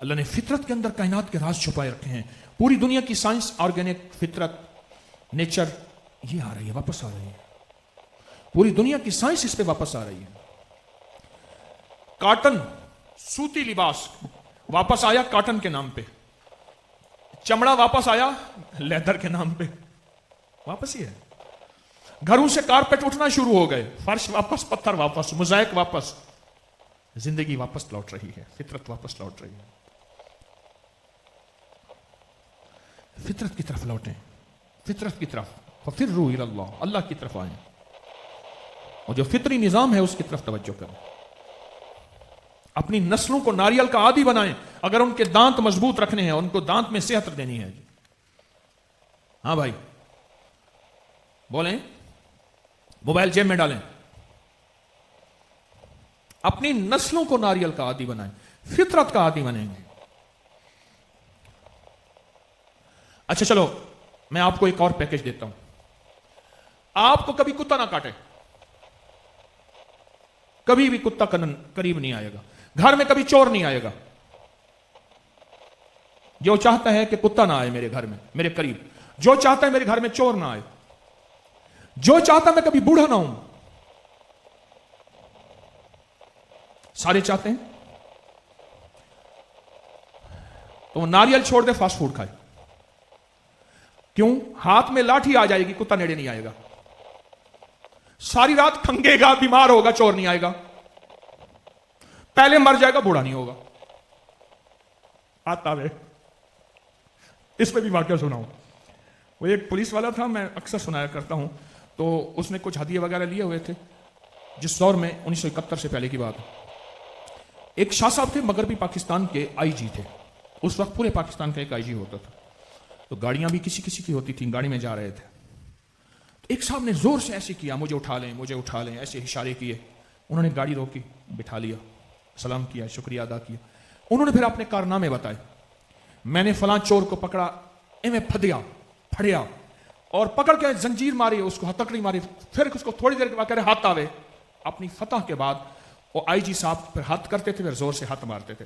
اللہ نے فطرت کے اندر کائنات کے راز چھپائے رکھے ہیں. پوری دنیا کی سائنس, آرگینک, فطرت, نیچر یہ آ رہی ہے, واپس آ رہی ہے. پوری دنیا کی سائنس اس پہ واپس آ رہی ہے. کاٹن, سوتی لباس واپس آیا کاٹن کے نام پہ. چمڑا واپس آیا لیدر کے نام پہ. واپس ہی ہے. گھروں سے کارپیٹ اٹھنا شروع ہو گئے, فرش واپس, پتھر واپس, موزائک واپس. زندگی واپس لوٹ رہی ہے, فطرت واپس لوٹ رہی ہے. فطرت کی طرف لوٹیں, فطرت کی طرف. ففروا الی اللہ, اللہ کی طرف آئیں اور جو فطری نظام ہے اس کی طرف توجہ کریں. اپنی نسلوں کو ناریل کا عادی بنائیں. اگر ان کے دانت مضبوط رکھنے ہیں, ان کو دانت میں صحت دینی ہے. ہاں بھائی بولیں, موبائل جیب میں ڈالیں. اپنی نسلوں کو ناریل کا عادی بنائیں, فطرت کا عادی بنیں گے. اچھا چلو میں آپ کو ایک اور پیکج دیتا ہوں. آپ کو کبھی کتا نہ کاٹے, کبھی بھی کتا قریب نہیں آئے گا. گھر میں کبھی چور نہیں آئے گا. جو چاہتا ہے کہ کتا نہ آئے میرے گھر میں, میرے قریب. جو چاہتا ہے میرے گھر میں چور نہ آئے. جو چاہتا ہے میں کبھی بوڑھا نہ ہوں. سارے چاہتے ہیں. تو وہ ناریل چھوڑ دے, فاسٹ فوڈ کھائے. کیوں؟ ہاتھ میں لاٹھی آ جائے گی, کتا نیڑے نہیں آئے گا. ساری رات کھنگے گا, بیمار ہوگا, چور نہیں آئے گا. پہلے مر جائے گا, بوڑھا نہیں ہوگا. آتا ہے. اس پہ بھی واقعہ سناؤں. وہ ایک پولیس والا تھا, میں اکثر سنایا کرتا ہوں. تو اس نے کچھ ہدیے وغیرہ لیے ہوئے تھے, جس دور میں 1971 سے پہلے کی بات. ایک شاہ صاحب تھے, مغربی پاکستان کے آئی جی تھے. اس وقت پورے پاکستان کا ایک آئی جی ہوتا تھا. تو گاڑیاں بھی کسی کسی کی ہوتی تھیں. گاڑی میں جا رہے تھے, ایک صاحب نے زور سے ایسے کیا, مجھے اٹھا لیں, مجھے اٹھا لیں, ایسے اشارے کیے. انہوں نے گاڑی روکی, بٹھا لیا, سلام کیا, شکریہ ادا کیا. انہوں نے پھر اپنے کارنامے بتائے. میں نے فلاں چور کو پکڑا, ایویں پھڑیا اور پکڑ کے زنجیر ماری, اس کو ہتکڑی ماری. پھر اس کو تھوڑی دیر کے بعد کہہ رہے ہاتھ آوے. اپنی فتح کے بعد وہ آئی جی صاحب پھر ہاتھ کرتے تھے, پھر زور سے ہاتھ مارتے تھے.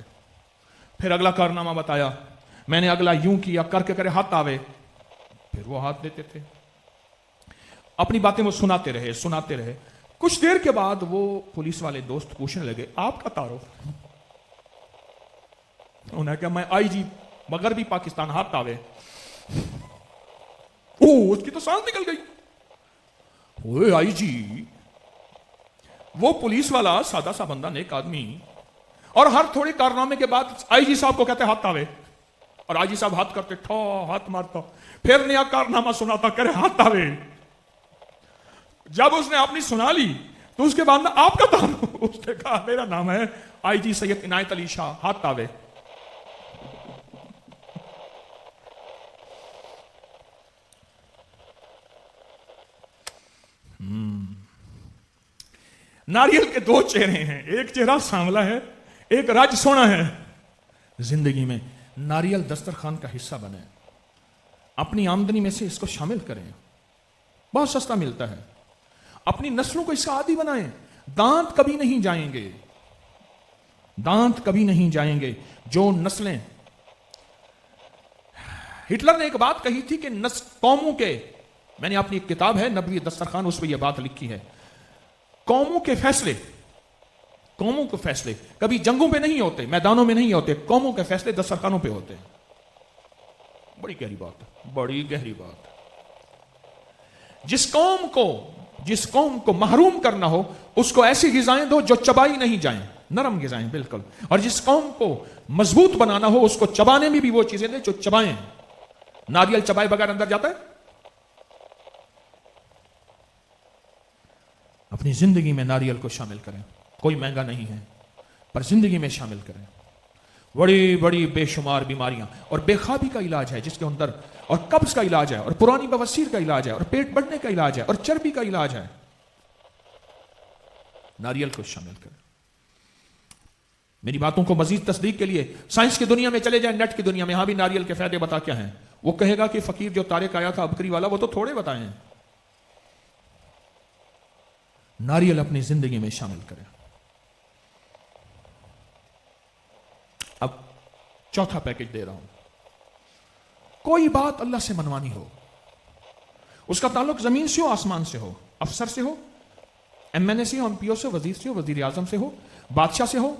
پھر اگلا کارنامہ بتایا, میں نے اگلا یوں کیا, کر کے کرے ہاتھ آوے, پھر وہ ہاتھ دیتے تھے. اپنی باتیں وہ سناتے رہے. کچھ دیر کے بعد وہ پولیس والے دوست پوچھنے لگے, آپ کا تعارف؟ انہوں نے کہا میں آئی جی مغربی پاکستان, ہاتھ آوے. اس کی تو سانس نکل گئی. اوے آئی جی, وہ پولیس والا سادہ سا بندہ, نیک آدمی, اور ہر تھوڑے کارنامے کے بعد آئی جی صاحب کو کہتے ہاتھ آوے. اور آئی جی صاحب ہاتھ کرتے, ہاتھ مارتا, پھر نیا کارنامہ سناتا, کرے ہاتھ آوے. جب اس نے اپنی سنا لی تو اس کے بعد میں آپ کا تعارف, اس نے کہا میرا نام ہے آئی جی سید عنایت علی شاہ, ہاتھ آوے. ناریل کے دو چہرے ہیں, ایک چہرہ سانولا ہے, ایک راج سونا ہے. زندگی میں ناریل دسترخوان کا حصہ بنے, اپنی آمدنی میں سے اس کو شامل کریں, بہت سستا ملتا ہے. اپنی نسلوں کو اس کا عادی بنائیں. دانت کبھی نہیں جائیں گے, دانت کبھی نہیں جائیں گے. جو نسلیں, ہٹلر نے ایک بات کہی تھی کہ قوموں کے, میں نے اپنی ایک کتاب ہے نبوی دسترخوان, اس پہ یہ بات لکھی ہے, قوموں کے فیصلے کبھی جنگوں پہ نہیں ہوتے, میدانوں میں نہیں ہوتے, قوموں کے فیصلے دسترخوانوں پہ ہوتے ہیں. بڑی گہری بات ہے, بڑی گہری بات. جس قوم کو محروم کرنا ہو اس کو ایسی غذائیں دو جو چبائی نہیں جائیں, نرم غذائیں بالکل. اور جس قوم کو مضبوط بنانا ہو اس کو چبانے میں بھی وہ چیزیں دیں جو چبائیں. ناریل چبائے بغیر اندر جاتا ہے؟ اپنی زندگی میں ناریل کو شامل کریں. کوئی مہنگا نہیں ہے, پر زندگی میں شامل کریں. بڑی بڑی بے شمار بیماریاں، اور بے خوابی کا علاج ہے جس کے اندر، اور قبض کا علاج ہے، اور پرانی بواسیر کا علاج ہے، اور پیٹ بڑھنے کا علاج ہے، اور چربی کا علاج ہے۔ ناریل کو شامل کریں۔ میری باتوں کو مزید تصدیق کے لیے سائنس کی دنیا میں چلے جائیں، نیٹ کی دنیا میں، ہاں بھی ناریل کے فائدے بتا کیا ہیں۔ وہ کہے گا کہ فقیر جو طارق آیا تھا ابکری والا، وہ تو تھوڑے بتائے ہیں۔ ناریل اپنی زندگی میں شامل کریں۔ اب چوتھا پیکج دے رہا ہوں۔ کوئی بات اللہ سے منوانی ہو، اس کا تعلق زمین سے ہو، آسمان سے ہو، افسر سے ہو، ایم این اے سے ہو، ایم پی او سے، وزیر سے ہو، وزیر اعظم سے ہو، بادشاہ سے ہو،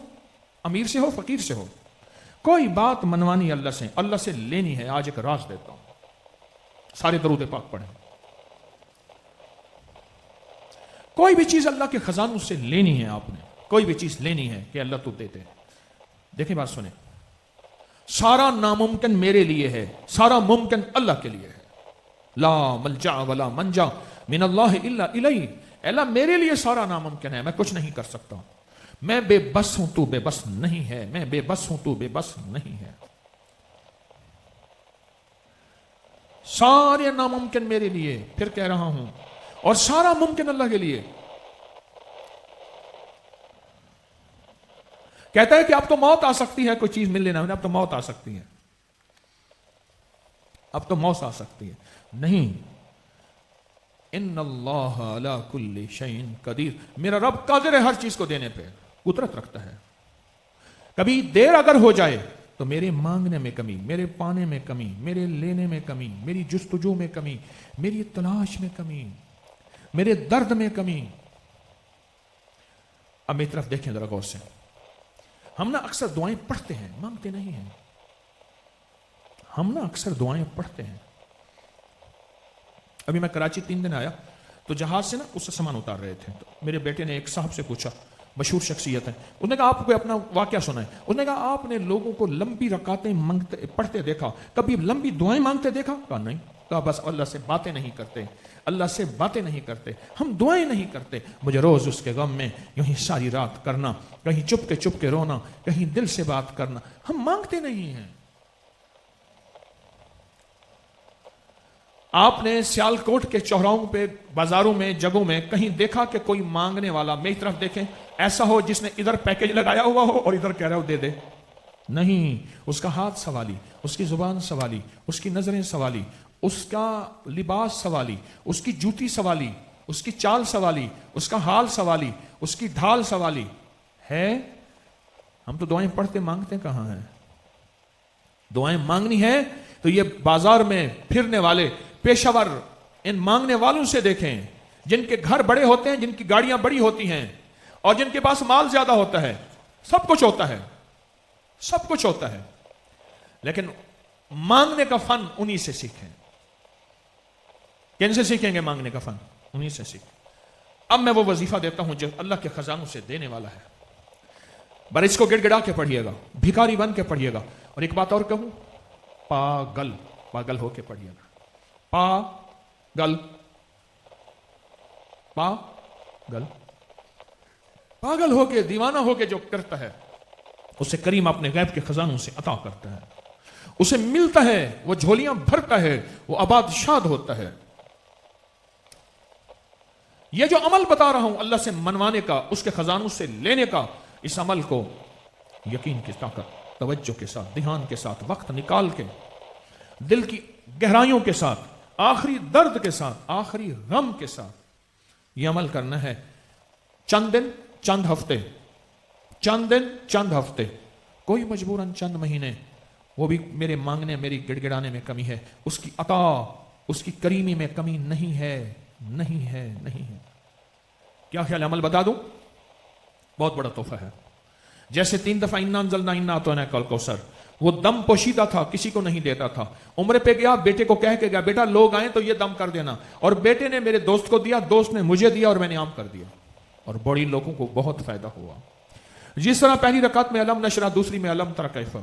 امیر سے ہو، فقیر سے ہو، کوئی بات منوانی اللہ سے لینی ہے۔ آج ایک راز دیتا ہوں، سارے درود پاک پڑھیں۔ کوئی بھی چیز اللہ کے خزانوں سے لینی ہے، آپ نے کوئی بھی چیز لینی ہے کہ اللہ تو دیتے۔ دیکھیں بات سنیں، سارا ناممکن میرے لیے ہے، سارا ممکن اللہ کے لیے ہے۔ لا ملجا ولا منجا من اللہ الا الیہ۔ اللہ میرے لیے سارا ناممکن ہے، میں کچھ نہیں کر سکتا، میں بے بس ہوں، تو بے بس نہیں ہے، میں بے بس ہوں، تو بے بس نہیں ہے۔ سارے ناممکن میرے لیے، پھر کہہ رہا ہوں، اور سارا ممکن اللہ کے لیے۔ کہتا ہے کہ اب تو موت آ سکتی ہے، کوئی چیز مل لینا، اب تو موت آ سکتی ہے، اب تو موت آ سکتی ہے۔ نہیں، ان اللہ علی کل شیء قدیر، میرا رب قادر ہے ہر چیز کو دینے پہ، قدرت رکھتا ہے۔ کبھی دیر اگر ہو جائے تو میرے مانگنے میں کمی، میرے پانے میں کمی، میرے لینے میں کمی، میری جستجو میں کمی، میری تلاش میں کمی، میرے درد میں کمی۔ اب میری طرف دیکھیں ذرا غور سے، ہم نا اکثر دعائیں پڑھتے ہیں، مانگتے نہیں ہیں۔ ہم نا اکثر دعائیں پڑھتے ہیں۔ ابھی میں کراچی 3 دن آیا تو جہاز سے نا اس سے سامان اتار رہے تھے، تو میرے بیٹے نے ایک صاحب سے پوچھا، مشہور شخصیت ہے، اس نے کہا آپ کو اپنا واقعہ سنا ہے؟ اس نے کہا آپ نے لوگوں کو لمبی رکعتیں پڑھتے دیکھا، کبھی لمبی دعائیں مانگتے دیکھا؟ کہا نہیں۔ کہا بس اللہ سے باتیں نہیں کرتے، اللہ سے باتیں نہیں کرتے، ہم دعائیں نہیں کرتے۔ مجھے روز اس کے غم میں یوں ہی ساری رات کرنا، کہیں چپ کے رونا، کہیں دل سے بات کرنا، ہم مانگتے نہیں ہیں۔ آپ نے سیالکوٹ کے چوراہوں پہ، بازاروں میں، جگہوں میں کہیں دیکھا کہ کوئی مانگنے والا، میری طرف دیکھیں، ایسا ہو جس نے ادھر پیکج لگایا ہوا ہو اور ادھر کہہ رہا ہو دے دے؟ نہیں، اس کا ہاتھ سوالی، اس کی زبان سوالی، اس کی نظریں سوالی، اس کا لباس سوالی، اس کی جوتی سوالی، اس کی چال سوالی، اس کا حال سوالی، اس کی ڈھال سوالی ہے۔ ہم تو دعائیں پڑھتے مانگتے کہاں ہیں؟ دعائیں مانگنی ہے تو یہ بازار میں پھرنے والے پیشہ ور ان مانگنے والوں سے دیکھیں، جن کے گھر بڑے ہوتے ہیں، جن کی گاڑیاں بڑی ہوتی ہیں، اور جن کے پاس مال زیادہ ہوتا ہے، سب کچھ ہوتا ہے، سب کچھ ہوتا ہے، لیکن مانگنے کا فن انہی سے سیکھیں۔ کن سے سیکھیں گے مانگنے کا فن؟ انہی سے سیکھیں۔ اب میں وہ وظیفہ دیتا ہوں جو اللہ کے خزانوں سے دینے والا ہے، بر اس کو گڑ گڑا کے پڑھیے گا، بھکاری بن کے پڑھیے گا، اور ایک بات اور کہوں، پاگل ہو کے پڑھیے گا، پاگل ہو کے، دیوانہ ہو کے جو کرتا ہے اسے کریم اپنے غیب کے خزانوں سے عطا کرتا ہے، اسے ملتا ہے، وہ جھولیاں بھرتا ہے، وہ آباد شاد ہوتا ہے۔ یہ جو عمل بتا رہا ہوں اللہ سے منوانے کا، اس کے خزانوں سے لینے کا، اس عمل کو یقین کی طاقت، توجہ کے ساتھ، دھیان کے ساتھ، وقت نکال کے، دل کی گہرائیوں کے ساتھ، آخری درد کے ساتھ، آخری غم کے ساتھ یہ عمل کرنا ہے۔ چند دن، چند ہفتے، چند دن، چند ہفتے، کوئی مجبوراً چند مہینے، وہ بھی میرے مانگنے، میری گڑ گڑانے میں کمی ہے، اس کی عطا، اس کی کریمی میں کمی نہیں ہے، نہیں ہے، نہیں ہے۔ کیا خیال ہے؟ عمل بتا دوں؟ بہت بڑا تحفہ ہے۔ جیسے 3 دفعہ انا انزلنا انا اعطیناک الکوثر، وہ دم پوشیدہ تھا، کسی کو نہیں دیتا تھا۔ عمرے پہ گیا، بیٹے کو کہہ کے گیا، بیٹا لوگ آئیں تو یہ دم کر دینا، اور بیٹے نے میرے دوست کو دیا، دوست نے مجھے دیا، اور میں نے عام کر دیا، اور بڑی لوگوں کو بہت فائدہ ہوا۔ جس طرح پہلی رکعت میں علم نشرح، دوسری میں علم تر کیف،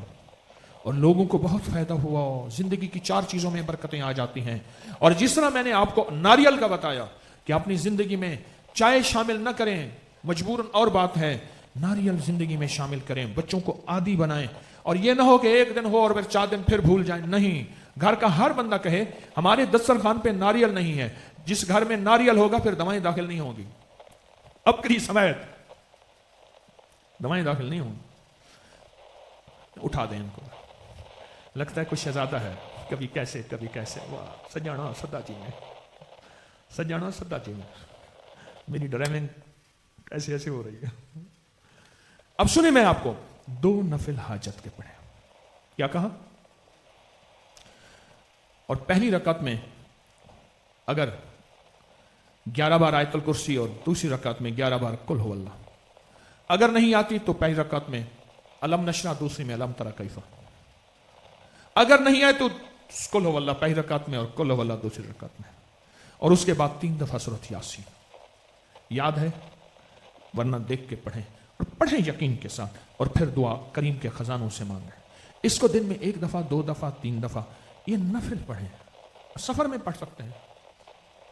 اور لوگوں کو بہت فائدہ ہوا، زندگی کی 4 چیزوں میں برکتیں آ جاتی ہیں۔ اور جس طرح میں نے آپ کو ناریل کا بتایا کہ اپنی زندگی میں چائے شامل نہ کریں، مجبوراً اور بات ہے، ناریل زندگی میں شامل کریں، بچوں کو عادی بنائیں، اور یہ نہ ہو کہ ایک دن ہو اور پھر 4 دن پھر بھول جائیں. نہیں, گھر کا ہر بندہ کہے ہمارے دسترخوان پہ ناریل نہیں ہے. جس گھر میں ناریل ہوگا پھر دوائیں داخل نہیں ہوگی. اب کری سمیت دوائیں داخل نہیں ہوں. اٹھا دیں ان کو. لگتا ہے کچھ شہزادہ ہے, کبھی کیسے کبھی کیسے. واہ سجانا سدا جی میں, سجانا سدا جی میں, میری ڈرائیونگ ایسے ایسے ہو رہی ہے. اب سنیں میں آپ کو 2 نفل حاجت کے پڑھیں. کیا کہا؟ اور پہلی رکعت میں اگر 11 بار آیت الکرسی اور دوسری رکعت میں 11 بار قل هو اللہ. اگر نہیں آتی تو پہلی رکعت میں علم نشرح, دوسری میں علم تری کیف. اگر نہیں آئے تو قل هو اللہ پہلی رکعت میں اور قل هو اللہ دوسری رکعت میں, اور اس کے بعد 3 دفعہ سورۃ یاسین. یاد ہے ورنہ دیکھ کے پڑھیں, اور پڑھیں یقین کے ساتھ, اور پھر دعا کریم کے خزانوں سے مانگیں. اس کو دن میں 1 دفعہ 2 دفعہ 3 دفعہ یہ نفل پڑھیں. سفر میں پڑھ سکتے ہیں,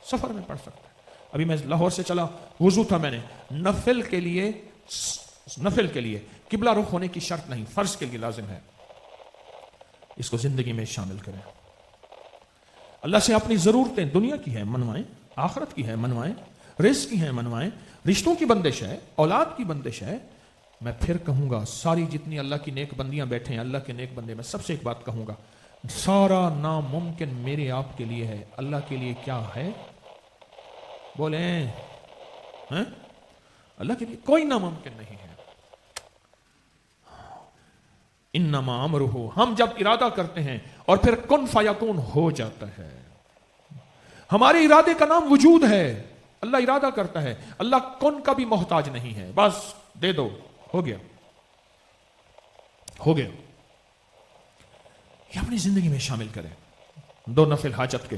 سفر میں پڑھ سکتے ہیں. ابھی میں لاہور سے چلا, وضو تھا میں نے. نفل کے لیے قبلہ رخ ہونے کی شرط نہیں, فرض کے لیے لازم ہے. اس کو زندگی میں شامل کریں. اللہ سے اپنی ضرورتیں دنیا کی ہیں منوائیں, آخرت کی ہے منوائیں, رزق کی ہیں منوائیں, رشتوں کی بندش ہے, اولاد کی بندش ہے. میں پھر کہوں گا, ساری جتنی اللہ کی نیک بندیاں بیٹھے ہیں, اللہ کے نیک بندے, میں سب سے ایک بات کہوں گا, سارا ناممکن میرے آپ کے لیے ہے, اللہ کے لیے کیا ہے؟ بولیں اللہ کے لیے کوئی ناممکن نہیں ہے. انما امرہ, ہم جب ارادہ کرتے ہیں اور پھر کن فیکون ہو جاتا ہے. ہمارے ارادے کا نام وجود ہے. اللہ ارادہ کرتا ہے, اللہ کن کا بھی محتاج نہیں ہے. بس دے دو, ہو گیا, ہو گیا. یہ اپنی زندگی میں شامل کریں. 2 نفل حاجت کے,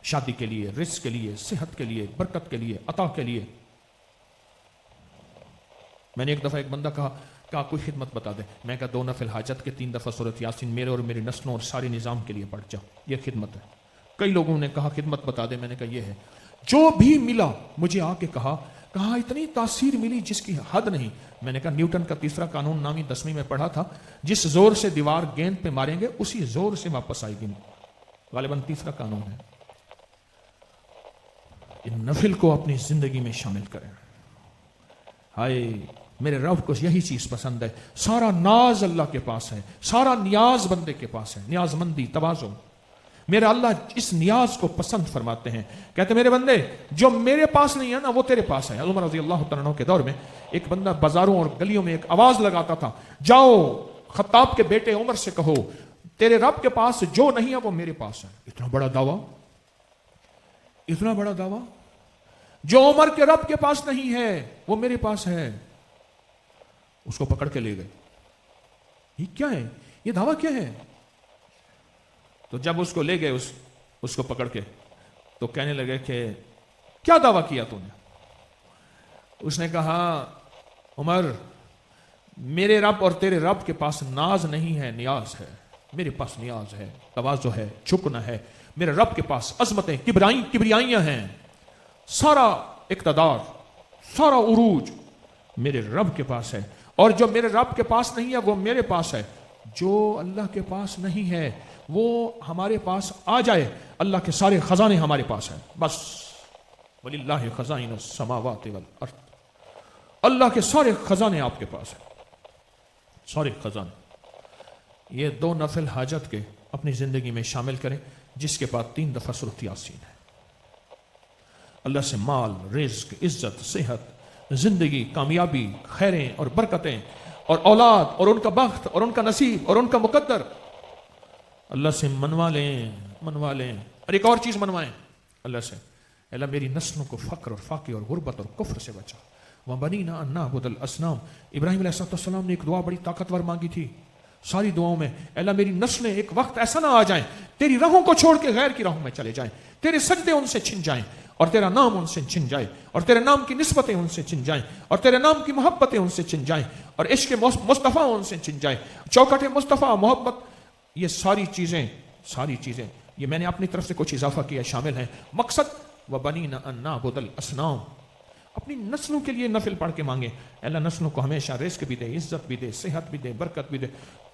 شادی کے لیے, رزق کے لیے, صحت کے لیے, برکت کے لیے, عطا کے لیے. میں نے ایک دفعہ ایک بندہ کہا کوئی خدمت بتا دے. میں کہا 2 نفل حاجت کے 3 دفعہ سورۃ یاسین میرے اور میری نسلوں اور سارے نظام کے لیے پڑھ جا, یہ خدمت ہے. کئی لوگوں نے کہا خدمت بتا دے. میں نے کہا یہ ہے. جو بھی ملا مجھے آ کے کہا اتنی تاثیر ملی جس کی حد نہیں. میں نے کہا نیوٹن کا تیسرا قانون نامی 10ویں میں پڑھا تھا, جس زور سے دیوار گیند پہ ماریں گے اسی زور سے واپس آئے گی. غالباً تیسرا قانون ہے. ان نفل کو اپنی زندگی میں شامل کریں. ہائے میرے رب کو یہی چیز پسند ہے. سارا ناز اللہ کے پاس ہے, سارا نیاز بندے کے پاس ہے. نیاز مندی, تواضع. میرا اللہ اس نیاز کو پسند فرماتے ہیں. کہتے میرے بندے جو میرے پاس نہیں ہے نا وہ تیرے پاس ہے. عمر رضی اللہ تعالیٰ عنہ کے دور میں ایک بندہ بازاروں اور گلیوں میں ایک آواز لگاتا تھا, جاؤ خطاب کے بیٹے عمر سے کہو تیرے رب کے پاس جو نہیں ہے وہ میرے پاس ہے. اتنا بڑا دعویٰ, اتنا بڑا دعویٰ. جو عمر کے رب کے پاس نہیں ہے وہ میرے پاس ہے. اس کو پکڑ کے لے گئے. یہ کیا ہے, یہ دعویٰ کیا ہے؟ تو جب اس کو لے گئے اس کو پکڑ کے, تو کہنے لگے کہ کیا دعویٰ کیا تو نے؟ اس نے کہا عمر میرے رب اور تیرے رب کے پاس ناز نہیں ہے, نیاز ہے. میرے پاس نیاز ہے, تواضع ہے, جھکنا ہے. میرے رب کے پاس عظمتیں, کبریائیاں ہیں. سارا اقتدار, سارا عروج میرے رب کے پاس ہے. اور جو میرے رب کے پاس نہیں ہے وہ میرے پاس ہے. جو اللہ کے پاس نہیں ہے وہ ہمارے پاس آ جائے. اللہ کے سارے خزانے ہمارے پاس ہیں. بس وَلِلَّهِ خَزَائِنُ السَّمَاوَاتِ وَالْأَرْضِ, اللہ کے سارے خزانے آپ کے پاس ہیں, سارے خزانے. یہ 2 نفل حاجت کے اپنی زندگی میں شامل کریں, جس کے بعد 3 دفعہ سورۃ یاسین ہے. اللہ سے مال, رزق, عزت, صحت, زندگی, کامیابی, خیریں اور برکتیں اور اولاد اور ان کا بخت اور ان کا نصیب اور ان کا مقدر اللہ سے منوا لیں, منوا لیں. اور ایک اور چیز منوائیں اللہ سے, اللہ میری نسلوں کو فقر اور فاقے اور غربت اور کفر سے بچا. وَبَنِينَا أَن نَعْبُدَ الْأَصْنَامَ. ابراہیم علیہ السلام نے ایک دعا بڑی طاقتور مانگی تھی. ساری دعاؤں میں اللہ میری نسلیں ایک وقت ایسا نہ آ جائیں تیری راہوں کو چھوڑ کے غیر کی راہوں میں چلے جائیں, تیرے سجدے ان سے چھن جائیں اور تیرا نام ان سے چھن جائے, اور تیرے نام کی نسبتیں ان سے چھن جائیں, اور تیرے نام کی محبتیں ان سے چھن جائیں, اور عشق مصطفیٰ ان سے چھن جائیں, چوکھٹ مصطفیٰ, محبت. یہ ساری چیزیں یہ میں نے اپنی طرف سے کچھ اضافہ کیا, شامل ہیں. مقصد وَبَنِينَا أَن نَعْبُدَ الْأَصْنَامَ. اپنی نسلوں کے لیے نفل پڑھ کے مانگے, اللہ نسلوں کو ہمیشہ رزق بھی دے, عزت بھی دے, صحت بھی دے, برکت بھی دے,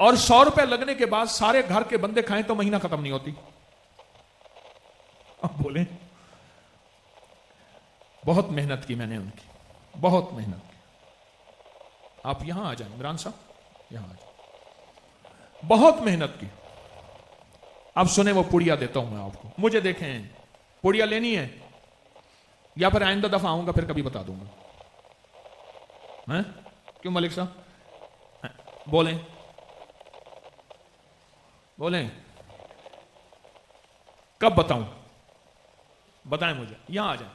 اور 100 روپے لگنے کے بعد سارے گھر کے بندے کھائیں تو مہینہ ختم نہیں ہوتی. اب بولیں, بہت محنت کی میں نے ان کی, بہت محنت کی. آپ یہاں آ جائیں عمران صاحب, یہاں آ جائیں, بہت محنت کی. اب سنیں وہ پوڑیا دیتا ہوں میں آپ کو, مجھے دیکھیں پوڑیا لینی ہے یا پھر آئندہ دفعہ آؤں گا پھر کبھی بتا دوں گا. کیوں ملک صاحب بولیں, بولیں کب بتاؤں, بتائیں مجھے, یہاں آ جائیں,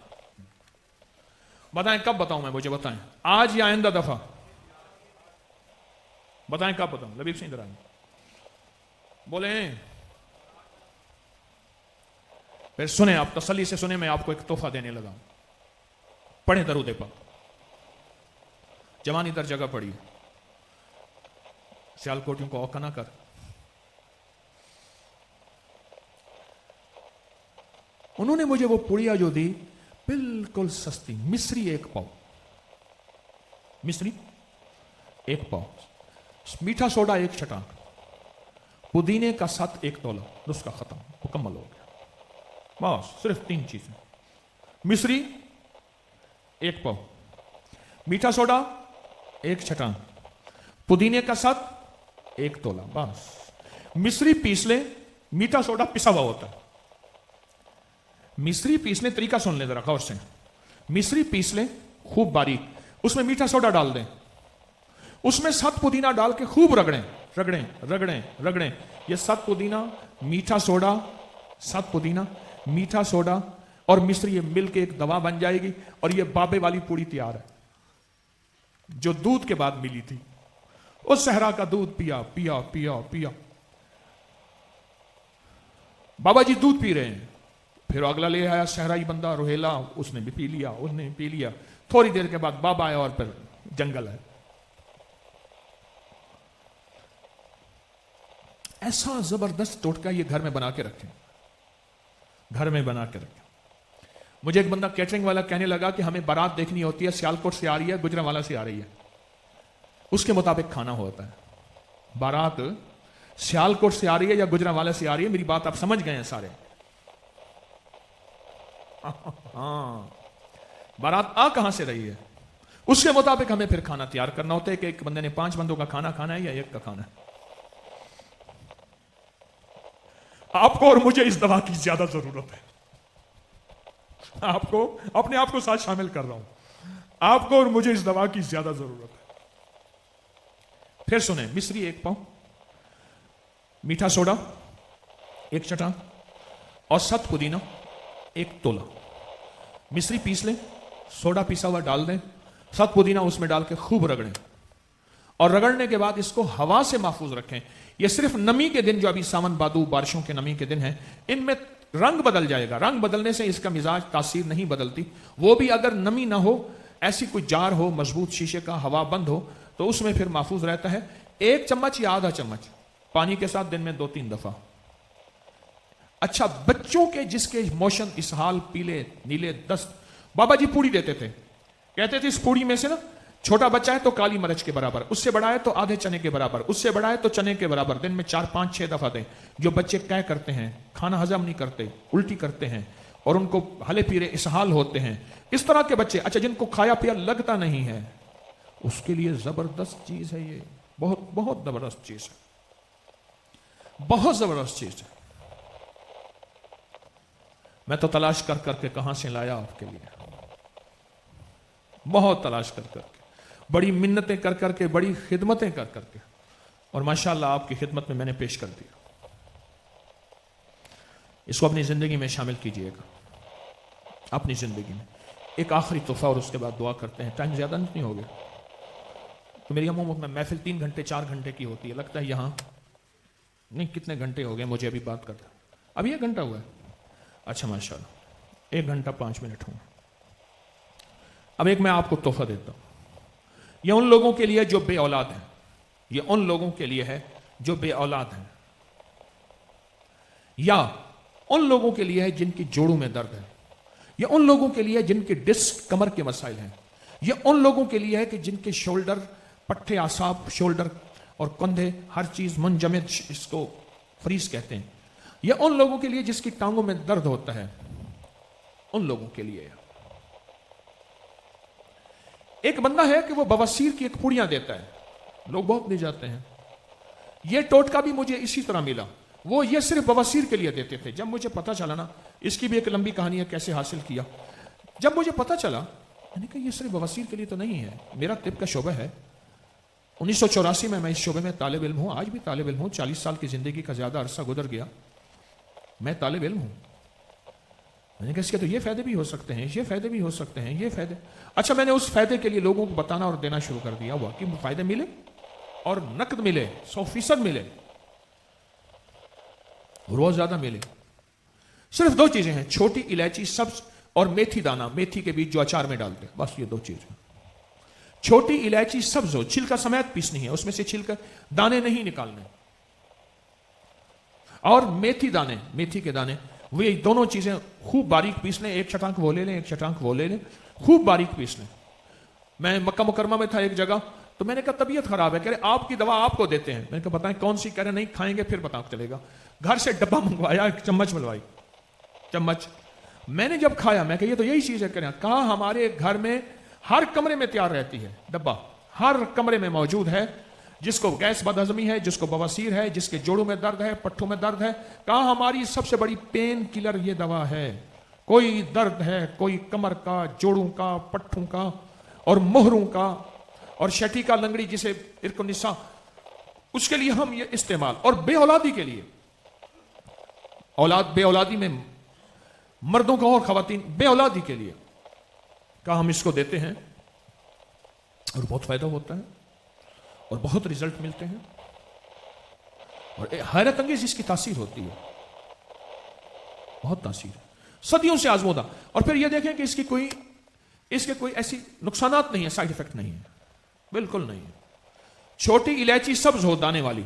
بتائیں کب بتاؤں میں, مجھے بتائیں آج یا آئندہ دفعہ, بتائیں کب بتاؤں. لبیب سنگھ درانی بولیں, پھر سنیں آپ تسلی سے سنیں, میں آپ کو ایک تحفہ دینے لگا ہوں. پڑھیں درود پاک, جوانی در جگہ پڑھی, سیال کوٹیوں کو اوکا نہ کر. انہوں نے مجھے وہ پڑیا جو دی بالکل سستی, مصری 1 پاؤ, مصری 1 پاؤ, میٹھا سوڈا 1 چھٹانک, پودینے کا سات 1 تولا, نسخہ ختم, مکمل ہو گیا. بس صرف 3 چیزیں, مصری 1 پاؤ, میٹھا سوڈا 1 چھٹانک, پودینے کا سات 1 تولا. بس مصری پیس لیں, میٹھا سوڈا پسا ہوا ہوتا ہے, مصری پیس لیں, طریقہ سن لیں ذرا غور سے, مصری پیس لیں خوب باریک, اس میں میٹھا سوڈا ڈال دیں, اس میں 7 پودینہ ڈال کے خوب رگڑیں رگڑیں رگڑیں رگڑیں. یہ 7 پودینہ, میٹھا سوڈا, 7 پودینہ, میٹھا سوڈا اور مصری, یہ مل کے ایک دوا بن جائے گی. اور یہ بابے والی پوڑی تیار ہے جو دودھ کے بعد ملی تھی. اس صحرا کا دودھ پیا پیا پیا پیا, بابا جی دودھ پی رہے ہیں, پھر اگلا لے آیا صحرائی بندہ روہیلا, اس نے بھی پی لیا, اس نے بھی پی لیا. تھوڑی دیر کے بعد بابا آیا اور پھر جنگل ہے. ایسا زبردست ٹوٹکا یہ گھر میں بنا کے رکھیں, گھر میں بنا کے رکھیں. مجھے ایک بندہ کیٹرنگ والا کہنے لگا کہ ہمیں بارات دیکھنی ہوتی ہے, سیالکوٹ سے آ رہی ہے, گجرانوالہ سے آ رہی ہے, اس کے مطابق کھانا ہوتا ہے. بارات سیالکوٹ سے آ رہی ہے یا گجرانوالہ سے آ رہی ہے, میری بات آپ سمجھ گئے ہیں سارے. ہاں, بارات آ کہاں سے رہی ہے اس کے مطابق ہمیں پھر کھانا تیار کرنا ہوتا ہے کہ ایک بندے نے 5 بندوں کا کھانا کھانا ہے یا 1 کا کھانا ہے. آپ کو اور مجھے اس دوا کی زیادہ ضرورت ہے. آپ کو, اپنے آپ کو ساتھ شامل کر رہا ہوں, آپ کو اور مجھے اس دوا کی زیادہ ضرورت ہے. پھر سنیں, مصری 1 پاؤ, میٹھا سوڈا 1 چٹان اور 7 پودینہ 1 تولا. مصری پیس لیں, سوڈا پیسا ہوا ڈال دیں, 7 پودینہ اس میں ڈال کے خوب رگڑیں, اور رگڑنے کے بعد اس کو ہوا سے محفوظ رکھیں. یہ صرف نمی کے دن, جو ابھی ساون بھادو بارشوں کے نمی کے دن ہیں, ان میں رنگ بدل جائے گا. رنگ بدلنے سے اس کا مزاج تاثیر نہیں بدلتی, وہ بھی اگر نمی نہ ہو, ایسی کوئی جار ہو مضبوط شیشے کا, ہوا بند ہو, تو اس میں پھر محفوظ رہتا ہے. 1 چمچ یا آدھا چمچ پانی کے ساتھ دن میں 2-3 دفعہ. اچھا, بچوں کے جس کے موشن, اسہال, پیلے نیلے, دست, بابا جی پوڑی دیتے تھے, کہتے تھے اس پوڑی میں سے نا, چھوٹا بچہ ہے تو کالی مرچ کے برابر, اس سے بڑا ہے تو آدھے چنے کے برابر, اس سے بڑا ہے تو چنے کے برابر, دن میں 4-5-6 دفعہ دیں. جو بچے قے کرتے ہیں, کھانا ہضم نہیں کرتے, الٹی کرتے ہیں, اور ان کو ہلے پیرے اسہال ہوتے ہیں, اس طرح کے بچے, اچھا جن کو کھایا پیا لگتا نہیں ہے, اس کے لیے زبردست چیز ہے یہ, بہت بہت زبردست چیز ہے, بہت زبردست چیز ہے. میں تو تلاش کر کر کے کہاں سے لایا آپ کے لیے, بہت تلاش کر کر کے, بڑی منتیں کر کر کے, بڑی خدمتیں کر کر کے, اور ماشاءاللہ آپ کی خدمت میں نے پیش کر دیا. اس کو اپنی زندگی میں شامل کیجئے گا, اپنی زندگی میں. ایک آخری تحفہ اور اس کے بعد دعا کرتے ہیں, ٹائم زیادہ نہیں ہو گیا. تو میری عموماً میں محفل 3 گھنٹے 4 گھنٹے کی ہوتی ہے, لگتا ہے یہاں نہیں, کتنے گھنٹے ہو گئے مجھے ابھی بات کرتا, ابھی 1 گھنٹہ ہوا ہے. اچھا ماشاءاللہ, 1 گھنٹہ 5 منٹ ہوں. اب ایک میں آپ کو تحفہ دیتا ہوں. یہ ان لوگوں کے لیے جو بے اولاد ہیں, یہ ان لوگوں کے لیے ہے جو بے اولاد ہیں, یا ان لوگوں کے لیے ہے جن کی جوڑوں میں درد ہے, یہ ان لوگوں کے لیے جن کے ڈسک کمر کے مسائل ہیں, یہ ان لوگوں کے لیے ہے کہ جن کے شولڈر, پٹھے اعصاب, شولڈر اور کندھے ہر چیز منجمد، اس کو فریز کہتے ہیں. یہ ان لوگوں کے لیے جس کی ٹانگوں میں درد ہوتا ہے، ان لوگوں کے لیے. ایک بندہ ہے کہ وہ بواسیر کی ایک پوڑیاں دیتا ہے، لوگ بہت لے جاتے ہیں. یہ ٹوٹکا بھی مجھے اسی طرح ملا. وہ یہ صرف بواسیر کے لیے دیتے تھے. جب مجھے پتا چلا نا، اس کی بھی ایک لمبی کہانی ہے کیسے حاصل کیا. جب مجھے پتا چلا، میں نے کہا یہ صرف بواسیر کے لیے تو نہیں ہے، میرا طب کا شعبہ ہے. 1984 میں اس شعبے میں طالب علم ہوں، آج بھی طالب علم ہوں. 40 سال کی زندگی کا زیادہ عرصہ گزر گیا، میں طالب علم ہوں. میں نے کہا اس کے تو یہ فائدے بھی ہو سکتے ہیں، یہ فائدے بھی ہو سکتے ہیں، یہ فائدے. اچھا، میں نے اس فائدے کے لیے لوگوں کو بتانا اور دینا شروع کر دیا. واقعی فائدے ملے اور نقد ملے، 100% ملے، روز زیادہ ملے. صرف 2 چیزیں ہیں، چھوٹی الائچی سبز اور میتھی دانہ، میتھی کے بیج جو اچار میں ڈالتے ہیں، بس یہ 2 چیزیں. چھوٹی الائچی سبز ہو، چھلکا سمیت پیسنی ہے، اس میں سے چھلکا دانے نہیں نکالنے. اور میتھی دانے، میتھی کے دانے، وہ یہ دونوں چیزیں خوب باریک پیس لیں. ایک چٹانک وہ لے لیں، ایک چٹانک وہ لے لیں، خوب باریک پیس لیں. میں مکہ مکرمہ میں تھا ایک جگہ، تو میں نے کہا طبیعت خراب ہے. کہہ رہے آپ کی دوا آپ کو دیتے ہیں. میں نے کہا بتائیں کون سی؟ کہہ رہے نہیں کھائیں گے پھر بتا چلے گا. گھر سے ڈبہ منگوایا، ایک چمچ ملوائی، چمچ. میں نے جب کھایا، میں کہ یہ تو یہی چیز ہے. کہا ہمارے گھر میں ہر کمرے میں تیار رہتی ہے، ڈبہ ہر کمرے میں موجود ہے. جس کو گیس بد ہضمی ہے، جس کو بواسیر ہے، جس کے جوڑوں میں درد ہے، پٹھوں میں درد ہے، کہا ہماری سب سے بڑی پین کلر یہ دوا ہے. کوئی درد ہے، کوئی کمر کا، جوڑوں کا، پٹھوں کا اور مہروں کا اور شٹی کا لنگڑی جسے ارک النساء، اس کے لیے ہم یہ استعمال. اور بے اولادی کے لیے، بے اولادی میں مردوں کا اور خواتین، بے اولادی کے لیے کہا ہم اس کو دیتے ہیں اور بہت فائدہ ہوتا ہے اور بہت رزلٹ ملتے ہیں. اور حیرت انگیز اس کی تاثیر ہوتی ہے، بہت تاثیر ہے، صدیوں سے آزمودہ. اور پھر یہ دیکھیں کہ اس کے کوئی ایسی نقصانات نہیں ہیں، سائیڈ افیکٹ نہیں ہے، بالکل نہیں ہے. چھوٹی الائچی سبز ہو، دانے والی،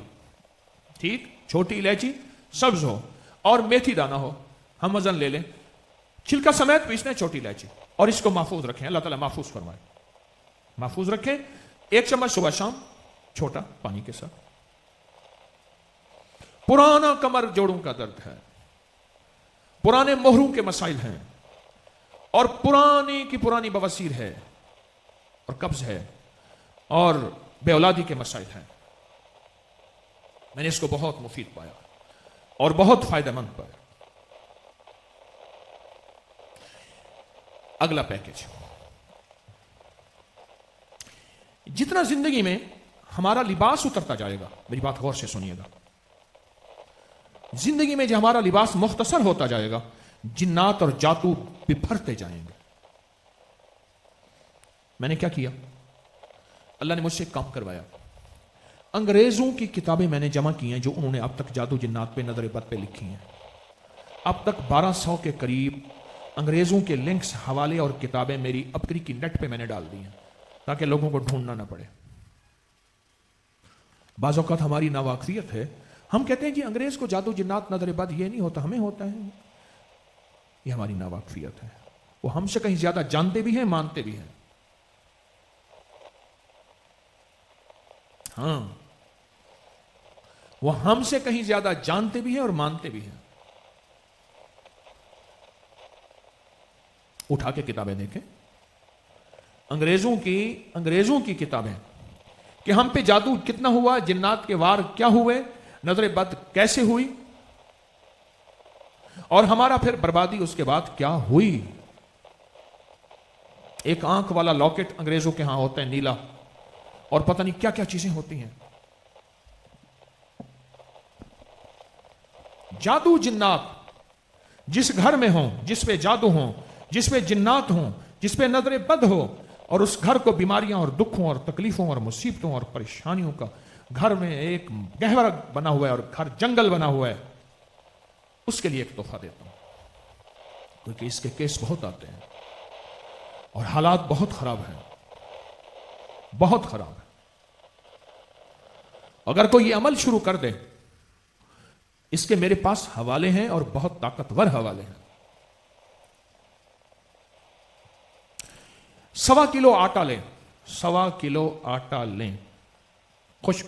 ٹھیک، چھوٹی الائچی سبز ہو اور میتھی دانہ ہو، ہم وزن لے لیں، چھلکا سمیت پیسنے چھوٹی الائچی، اور اس کو محفوظ رکھیں. اللہ تعالیٰ محفوظ فرمائے، محفوظ رکھیں. 1 چمچ صبح شام، چھوٹا، پانی کے ساتھ. پرانا کمر جوڑوں کا درد ہے، پرانے مہروں کے مسائل ہیں، اور پرانی کی پرانی بواسیر ہے اور قبض ہے اور بے اولادی کے مسائل ہیں. میں نے اس کو بہت مفید پایا اور بہت فائدہ مند پایا. اگلا پیکج، جتنا زندگی میں ہمارا لباس اترتا جائے گا، میری بات غور سے سنیے گا، زندگی میں جو ہمارا لباس مختصر ہوتا جائے گا، جنات اور جادو بپھرتے جائیں گے. میں نے کیا کیا؟ اللہ نے مجھ سے ایک کام کروایا. انگریزوں کی کتابیں میں نے جمع کی ہیں جو انہوں نے اب تک جادو جنات پہ، نظر بد پہ لکھی ہیں. اب تک 1200 کے قریب انگریزوں کے لنکس، حوالے اور کتابیں میری اپکری کی نیٹ پہ میں نے ڈال دی ہیں تاکہ لوگوں کو ڈھونڈنا نہ پڑے. بعض اوقات ہماری ناواقفیت ہے، ہم کہتے ہیں کہ انگریز کو جادو جنات نظر بد یہ نہیں ہوتا، ہمیں ہوتا ہے. یہ ہماری ناواقفیت ہے. وہ ہم سے کہیں زیادہ جانتے بھی ہیں، مانتے بھی ہیں. ہاں، وہ ہم سے کہیں زیادہ جانتے بھی ہیں اور مانتے بھی ہیں. اٹھا کے کتابیں دیکھیں، انگریزوں کی کتابیں، کہ ہم پہ جادو کتنا ہوا، جنات کے وار کیا ہوئے، نظر بد کیسے ہوئی، اور ہمارا پھر بربادی اس کے بعد کیا ہوئی. ایک آنکھ والا لاکٹ انگریزوں کے ہاں ہوتا ہے، نیلا، اور پتہ نہیں کیا کیا چیزیں ہوتی ہیں. جادو جنات جس گھر میں ہوں، جس پہ جادو ہوں، جس پہ جنات ہوں، جس پہ نظر بد ہو، اور اس گھر کو بیماریاں اور دکھوں اور تکلیفوں اور مصیبتوں اور پریشانیوں کا گھر میں ایک گہورا بنا ہوا ہے اور گھر جنگل بنا ہوا ہے، اس کے لیے ایک تحفہ دیتا ہوں. کیونکہ اس کے کیس بہت آتے ہیں اور حالات بہت خراب ہیں، بہت خراب ہے. اگر کوئی یہ عمل شروع کر دے، اس کے میرے پاس حوالے ہیں اور بہت طاقتور حوالے ہیں. 1.25 کلو آٹا لیں، 1.25 کلو آٹا لیں، خشک،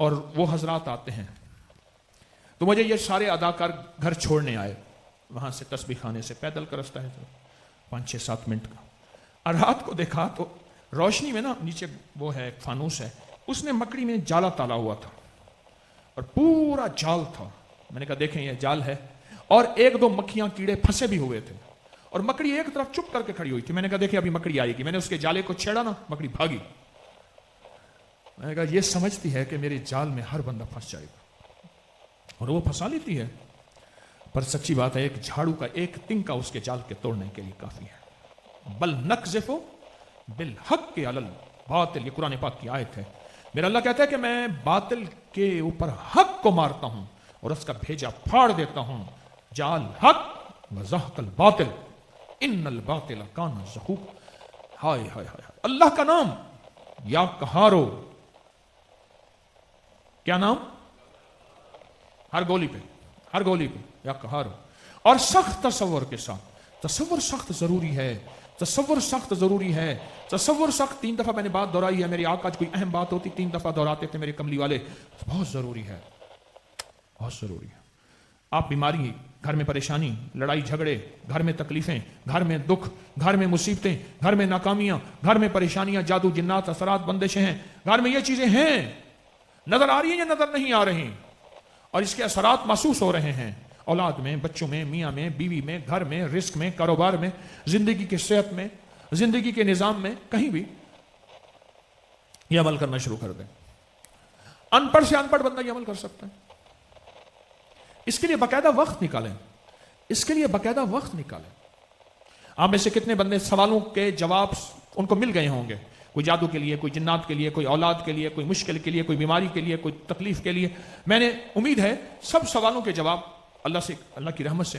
اور وہ حضرات آتے ہیں تو مجھے یہ سارے اداکار گھر چھوڑنے آئے، وہاں سے تسبیح خانے سے پیدل کا رستہ ہے 5-6-7 منٹ کا، اور رات کو دیکھا تو روشنی میں نا نیچے وہ ہے ایک فانوس ہے، اس نے مکڑی میں جالا تالا ہوا تھا اور پورا جال تھا. میں نے کہا دیکھیں یہ جال ہے، اور 1-2 مکھیاں کیڑے پھنسے بھی ہوئے تھے اور مکڑی ایک طرف چپ کر کے کھڑی ہوئی تھی. میں نے کہا دیکھیں ابھی مکڑی آئے گی. میں نے اس کے جالے کو چھیڑا نا، مکڑی بھاگی. میں نے کہا یہ سمجھتی ہے کہ میرے جال میں ہر بندہ پھنس جائے گا اور وہ پھنسا لیتی ہے، پر سچی بات ہے ایک جھاڑو کا ایک تنکا اس کے جال کے توڑنے کے لیے کافی ہے. بل نقذف بالحق علی الباطل، یہ قرآن پاک کی آیت ہے. میرا اللہ کہتا ہے کہ میں باطل کے اوپر حق کو مارتا ہوں اور اس کا بھیجا پھاڑ دیتا ہوں. جال حق وزہق الباطل ان الباطل کان زہوق. ہائے ہائے ہائے، اللہ کا نام یا قہارو، کیا نام؟ ہر گولی پہ یا قہارو. اور سخت تصور کے ساتھ. تصور سخت ضروری ہے، تصور سخت ضروری ہے، تصور سخت. 3 دفعہ میں نے بات دہرائی ہے. میری آقا کوئی اہم بات ہوتی 3 دفعہ دہراتے تھے میرے کملی والے. بہت ضروری ہے، بہت ضروری ہے. آپ بیماری، گھر میں پریشانی، لڑائی جھگڑے، گھر میں تکلیفیں، گھر میں دکھ، گھر میں مصیبتیں، گھر میں ناکامیاں، گھر میں پریشانیاں، جادو جنات اثرات بندشیں ہیں، گھر میں یہ چیزیں ہیں، نظر آ رہی ہیں یا نظر نہیں آ رہی، اور اس کے اثرات محسوس ہو رہے ہیں اولاد میں، بچوں میں، میاں میں، بیوی میں، گھر میں، رزق میں، کاروبار میں، زندگی کی صحت میں، زندگی کے نظام میں، کہیں بھی. یہ عمل کرنا شروع کر دیں. ان پڑھ سے ان پڑھ بندہ یہ عمل کر سکتا ہے. اس کے لیے باقاعدہ وقت نکالیں، اس کے لیے باقاعدہ وقت نکالیں. آپ میں سے کتنے بندے سوالوں کے جواب ان کو مل گئے ہوں گے؟ کوئی جادو کے لیے، کوئی جنات کے لیے، کوئی اولاد کے لیے، کوئی مشکل کے لیے، کوئی بیماری کے لیے، کوئی تکلیف کے لیے. میں نے امید ہے سب سوالوں کے جواب اللہ سے، اللہ کی رحمت سے.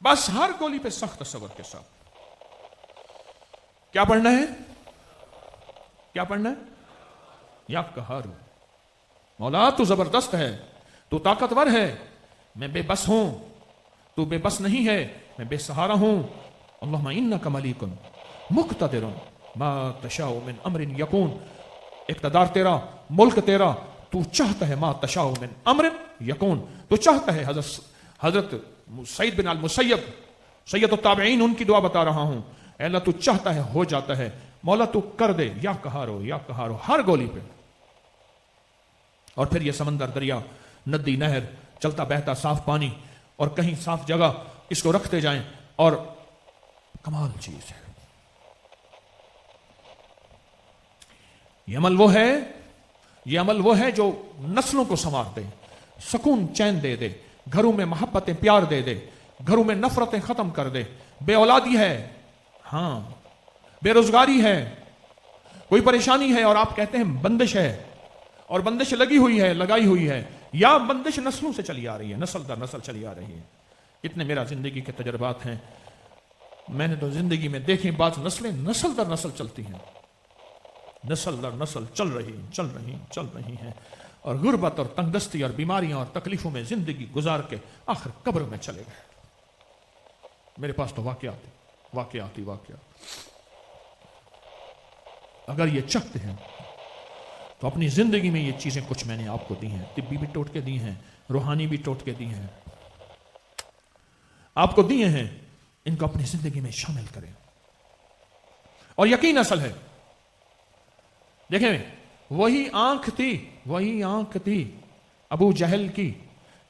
بس ہر گولی پہ سخت تصور کے ساتھ کیا پڑھنا ہے؟ کیا پڑھنا ہے؟ یا قہارو. مولا تو زبردست ہے، تو طاقتور ہے، میں بے بس ہوں، تو بے بس نہیں ہے، میں بے سہارا ہوں. اللہم انک ملیک مقتدر ما تشاء من امر یکون. اقتدار تیرا، ملک تیرا، تو چاہتا ہے ما تشاء من امر یکون. تو چاہتا ہے. حضرت سعید بن المسیب سید التابعین ان کی دعا بتا رہا ہوں. اے اللہ تو چاہتا ہے ہو جاتا ہے. مولا تو کر دے. یا قہارو یا قہارو ہر گولی پہ. اور پھر یہ سمندر، دریا، ندی، نہر، چلتا بہتا صاف پانی اور کہیں صاف جگہ، اس کو رکھتے جائیں. اور کمال چیز ہے یہ عمل وہ ہے جو نسلوں کو سنوار دے، سکون چین دے دے، گھروں میں محبتیں پیار دے دے، گھروں میں نفرتیں ختم کر دے. بے اولادی ہے، ہاں بے روزگاری ہے، کوئی پریشانی ہے اور آپ کہتے ہیں بندش ہے، اور بندش لگی ہوئی ہے، لگائی ہوئی ہے، یا بندش نسلوں سے چلی آ رہی ہے، نسل در نسل چلی آ رہی ہے. اتنے میرا زندگی کے تجربات ہیں، میں نے تو زندگی میں دیکھی بعض نسلیں نسل در نسل چلتی ہیں، نسل در نسل چل رہی ہیں، اور غربت اور تنگدستی اور بیماریاں اور تکلیفوں میں زندگی گزار کے آخر قبر میں چلے گئے. میرے پاس تو واقعات. اگر یہ چاہتے ہیں تو اپنی زندگی میں یہ چیزیں کچھ میں نے آپ کو دی ہیں، طبی بھی ٹوٹکے دی ہیں، روحانی بھی ٹوٹکے دی ہیں، آپ کو دیے ہیں. ان کو اپنی زندگی میں شامل کریں. اور یقین اصل ہے، دیکھیں وہی آنکھ تھی ابو جہل کی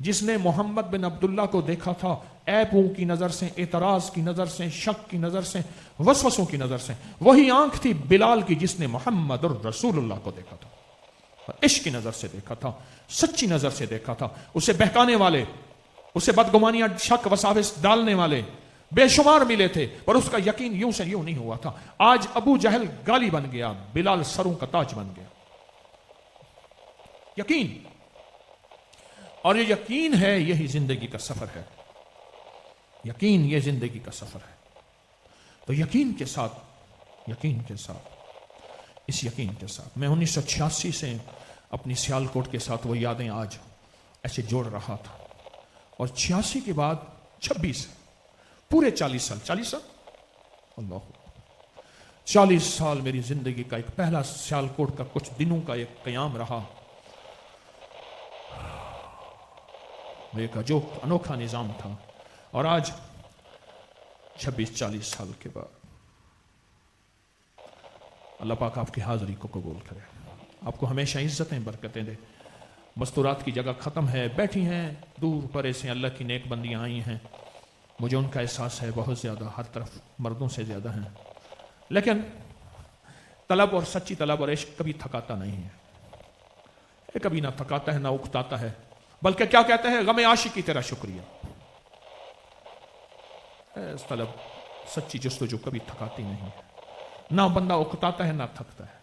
جس نے محمد بن عبداللہ کو دیکھا تھا عیبوں کی نظر سے، اعتراض کی نظر سے، شک کی نظر سے، وسوسوں کی نظر سے. وہی آنکھ تھی بلال کی جس نے محمد الرسول اللہ کو دیکھا تھا، عشق کی نظر سے دیکھا تھا، سچی نظر سے دیکھا تھا. اسے بہکانے والے، اسے بدگمانیاں، شک وساوس ڈالنے والے بے شمار ملے تھے، پر اس کا یقین یوں سے یوں نہیں ہوا تھا. آج ابو جہل گالی بن گیا، بلال سروں کا تاج بن گیا. یقین، اور یہ یقین ہے، یہی زندگی کا سفر ہے. یقین یہ زندگی کا سفر ہے. تو یقین کے ساتھ اس یقین کے ساتھ میں 1986 سے اپنی سیالکوٹ کے ساتھ وہ یادیں آج ایسے جوڑ رہا تھا. اور 86 کے بعد 26 پورے 40 سال اللہ 40 سال میری زندگی کا ایک پہلا سیالکوٹ کا کچھ دنوں کا ایک قیام رہا، ایک جو انوکھا نظام تھا، اور آج 26-40 سال کے بعد اللہ پاک آپ کی حاضری کو قبول کرے، آپ کو ہمیشہ عزتیں برکتیں دے۔ مستورات کی جگہ ختم ہے، بیٹھی ہیں دور پرے سے اللہ کی نیک بندیاں آئی ہیں، مجھے ان کا احساس ہے بہت زیادہ، ہر طرف مردوں سے زیادہ ہیں، لیکن طلب اور سچی طلب اور عشق کبھی تھکاتا نہیں ہے، یہ کبھی نہ تھکاتا ہے نہ اکتاتا ہے، بلکہ کیا کہتے ہیں، غم عاشقی تیرا شکریہ۔ طلب سچی جستجو کبھی تھکاتی نہیں ہے، نہ بندہ اکتاتا ہے نہ تھکتا ہے۔